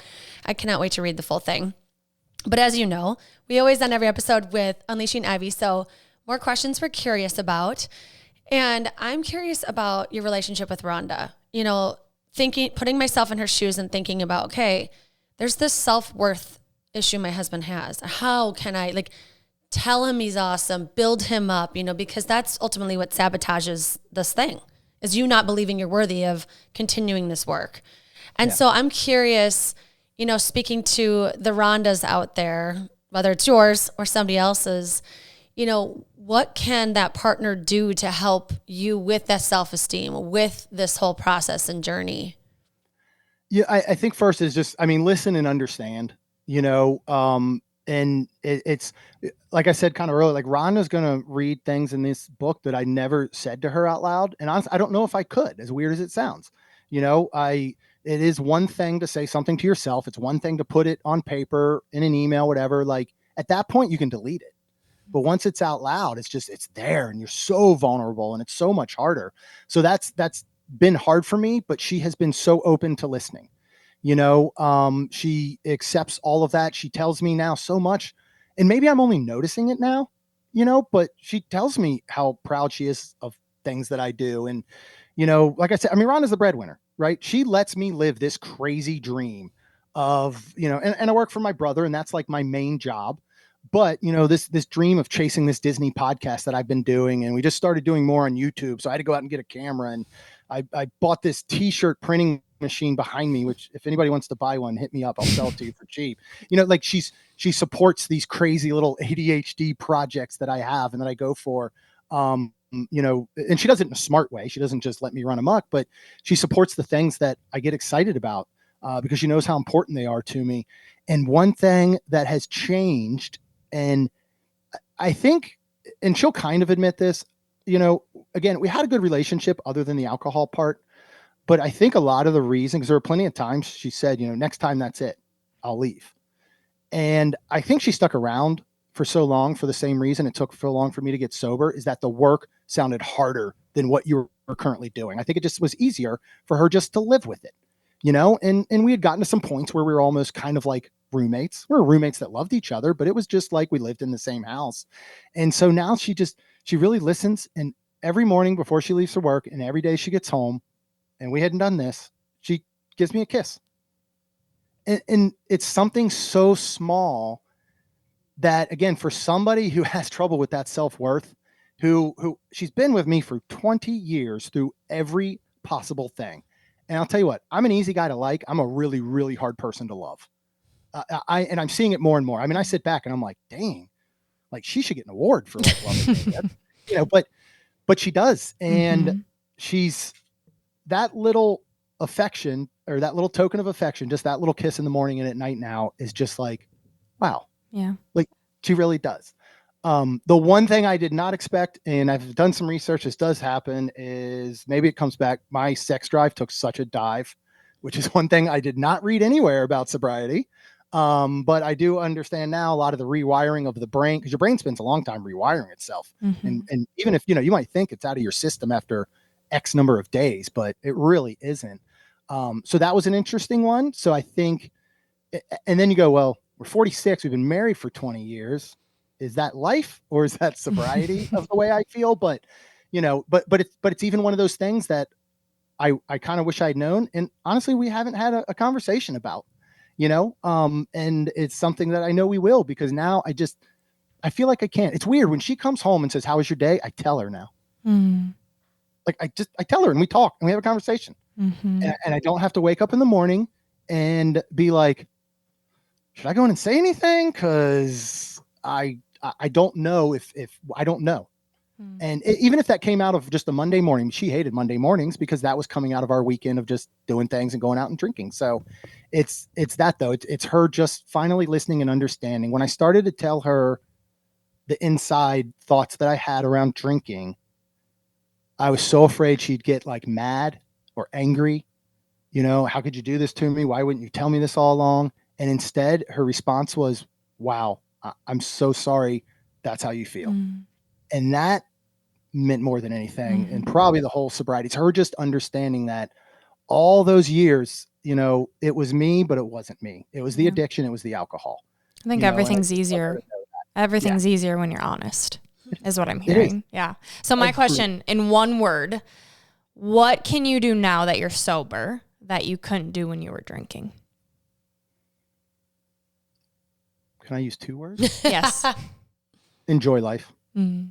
I cannot wait to read the full thing. But as you know, we always end every episode with Unleashing Ivy. So more questions we're curious about. And I'm curious about your relationship with Rhonda, putting myself in her shoes and thinking about, okay, there's this self-worth issue my husband has. How can I tell him he's awesome, build him up, because that's ultimately what sabotages this thing, is you not believing you're worthy of continuing this work. And so I'm curious, speaking to the Rhondas out there, whether it's yours or somebody else's, what can that partner do to help you with that self-esteem, with this whole process and journey? Yeah, I think first is just, listen and understand, and it's like I said kind of earlier, like Rhonda's going to read things in this book that I never said to her out loud. And honestly, I don't know if I could, as weird as it sounds. It is one thing to say something to yourself. It's one thing to put it on paper, in an email, whatever. Like at that point, you can delete it. But once it's out loud, it's there, and you're so vulnerable, and it's so much harder. So that's been hard for me, but she has been so open to listening. She accepts all of that. She tells me now so much, and maybe I'm only noticing it now, but she tells me how proud she is of things that I do. And, like I said, Rhonda's the breadwinner, right? She lets me live this crazy dream of, and I work for my brother, and that's like my main job. But, this dream of chasing this Disney podcast that I've been doing, and we just started doing more on YouTube. So I had to go out and get a camera, and I bought this t-shirt printing machine behind me, which if anybody wants to buy one, hit me up. I'll sell it to you for cheap. She supports these crazy little ADHD projects that I have and that I go for, and she does it in a smart way. She doesn't just let me run amok, but she supports the things that I get excited about because she knows how important they are to me. And one thing that has changed, and I think, and she'll kind of admit this, again, we had a good relationship other than the alcohol part. But I think a lot of the reason, because there were plenty of times she said, next time, that's it. I'll leave. And I think she stuck around for so long for the same reason it took so long for me to get sober, is that the work sounded harder than what you were currently doing. I think it just was easier for her just to live with it, and we had gotten to some points where we were almost kind of like roommates. We were roommates that loved each other, but it was just like we lived in the same house. And so now she really listens. And every morning before she leaves for work and every day she gets home, and we hadn't done this, she gives me a kiss. And it's something so small that, again, for somebody who has trouble with that self-worth, who she's been with me for 20 years through every possible thing. And I'll tell you what, I'm an easy guy to like. I'm a really, really hard person to love. I'm seeing it more and more. I mean, I sit back and I'm like, dang, like she should get an award for like loving me. But she does. And she's that little affection, or that little token of affection, just that little kiss in the morning and at night now, is just like, wow. Yeah. Like she really does. The one thing I did not expect, and I've done some research, this does happen, is maybe it comes back. My sex drive took such a dive, which is one thing I did not read anywhere about sobriety. But I do understand now a lot of the rewiring of the brain, because your brain spends a long time rewiring itself. And even if, you might think it's out of your system after X number of days, but it really isn't. So that was an interesting one. So I think, and then you go, well, we're 46. We've been married for 20 years. Is that life or is that sobriety of the way I feel? But, but it's even one of those things that I kind of wish I'd known. And honestly, we haven't had a conversation about, and it's something that I know we will, because now I feel like I can't. It's weird when she comes home and says, how was your day? I tell her now. Like I tell her and we talk and we have a conversation. And I don't have to wake up in the morning and be like, should I go in and say anything? Cause I don't know if I don't know. And even if that came out of just a Monday morning, she hated Monday mornings because that was coming out of our weekend of just doing things and going out and drinking. So it's that though. It's her just finally listening and understanding. When I started to tell her the inside thoughts that I had around drinking, I was so afraid she'd get like mad or angry. How could you do this to me? Why wouldn't you tell me this all along? And instead her response was, wow, I'm so sorry. That's how you feel. And that meant more than anything. And probably the whole sobriety. It's her just understanding that all those years, it was me, but it wasn't me. It was the addiction. It was the alcohol. I think everything's easier. Everything's easier when you're honest, is what I'm hearing. Yeah. So my question, in one word, what can you do now that you're sober that you couldn't do when you were drinking? Can I use 2 words? Yes. Enjoy life. Yeah.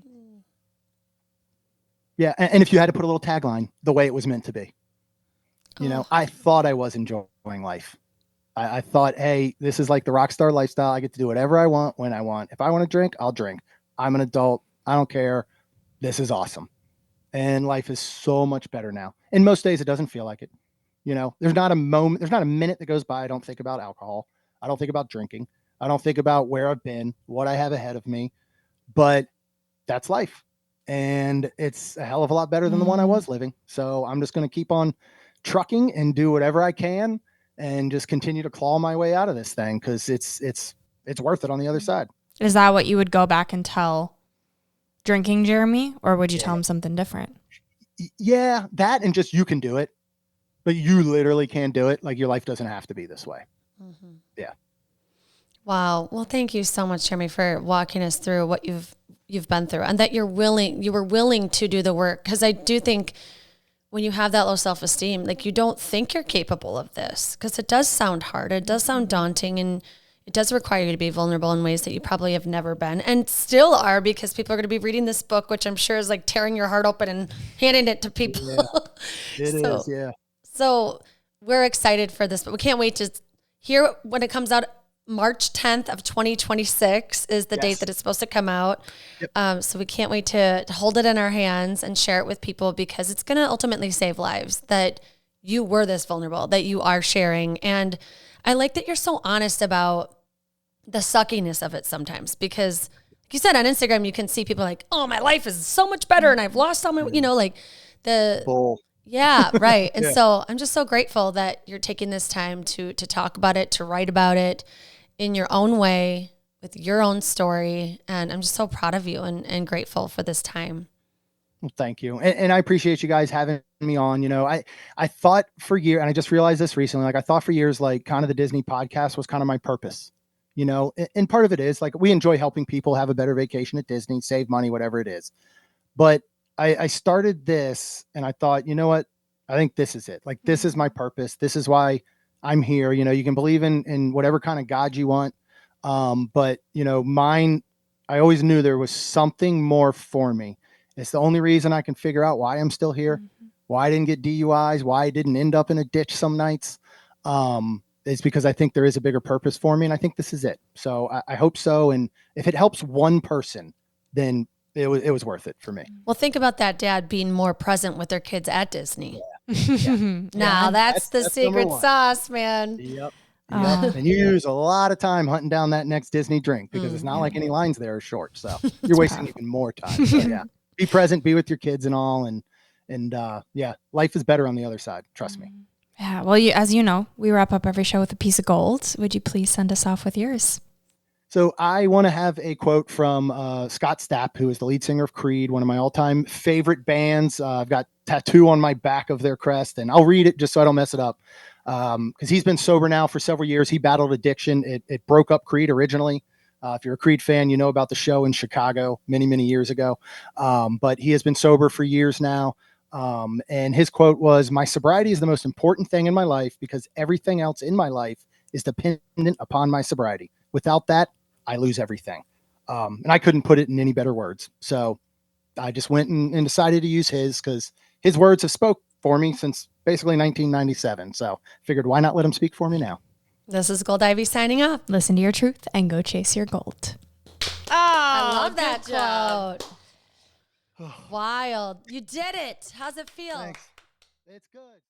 And if you had to put a little tagline, the way it was meant to be, I thought I was enjoying life. I thought, hey, this is like the rock star lifestyle. I get to do whatever I want when I want. If I want to drink, I'll drink. I'm an adult. I don't care. This is awesome. And life is so much better now. And most days it doesn't feel like it. There's not a moment, there's not a minute that goes by I don't think about alcohol. I don't think about drinking. I don't think about where I've been, what I have ahead of me, but that's life. And it's a hell of a lot better than the one I was living. So I'm just going to keep on trucking and do whatever I can and just continue to claw my way out of this thing, because it's worth it on the other side. Is that what you would go back and tell drinking Jeremy, or would you tell him something different? Yeah, that, and just, you can do it, but you literally can do it. Like, your life doesn't have to be this way. Yeah. Wow. Well, thank you so much, Jeremy, for walking us through what you've been through, and that you were willing to do the work. Because I do think when you have that low self-esteem, like, you don't think you're capable of this, because it does sound hard. It does sound daunting, and it does require you to be vulnerable in ways that you probably have never been, and still are, because people are going to be reading this book, which I'm sure is like tearing your heart open and handing it to people. Yeah, it is. Yeah. So we're excited for this, but we can't wait to hear when it comes out. March 10th of 2026 is the date that it's supposed to come out. Yep. So we can't wait to hold it in our hands and share it with people, because it's going to ultimately save lives, that you were this vulnerable, that you are sharing. And I like that you're so honest about the suckiness of it sometimes, because like you said, on Instagram, you can see people like, oh, my life is so much better and I've lost all my, like the, Yeah, right. And so I'm just so grateful that you're taking this time to talk about it, to write about it in your own way, with your own story. And I'm just so proud of you and grateful for this time. Well, thank you. And I appreciate you guys having me on. You know, I thought for years, and I just realized this recently, like I thought for years, like kind of the Disney podcast was kind of my purpose, you know, and part of it is like, we enjoy helping people have a better vacation at Disney, save money, whatever it is. But I started this and I thought, you know what? I think this is it. Like, this is my purpose. This is why I'm here. You know, you can believe in whatever kind of God you want. But you know, mine, I always knew there was something more for me. It's the only reason I can figure out why I'm still here, why I didn't get DUIs, why I didn't end up in a ditch some nights. Is because I think there is a bigger purpose for me. And I think this is it. So I hope so. And if it helps one person, then it was worth it for me. Well, think about that dad being more present with their kids at Disney. Yeah. That's the secret sauce, man. Yep. And you use a lot of time hunting down that next Disney drink, because it's not like any lines there are short. So you're wasting even more time. So yeah, be present, be with your kids and all. And life is better on the other side. Trust me. Yeah. Well, as you know, we wrap up every show with a piece of gold. Would you please send us off with yours? So I want to have a quote from Scott Stapp, who is the lead singer of Creed, one of my all-time favorite bands. I've got tattoo on my back of their crest, and I'll read it just so I don't mess it up. Because he's been sober now for several years. He battled addiction. It broke up Creed originally. If you're a Creed fan, you know about the show in Chicago many, many years ago. But he has been sober for years now. And his quote was, "My sobriety is the most important thing in my life because everything else in my life is dependent upon my sobriety. Without that, I lose everything." And I couldn't put it in any better words. So I just went and decided to use his, because his words have spoke for me since basically 1997. So figured, why not let him speak for me now? This is Gold Ivy signing off. Listen to your truth and go chase your gold. Oh, I love that quote. Wild. You did it. How's it feel? Thanks. It's good.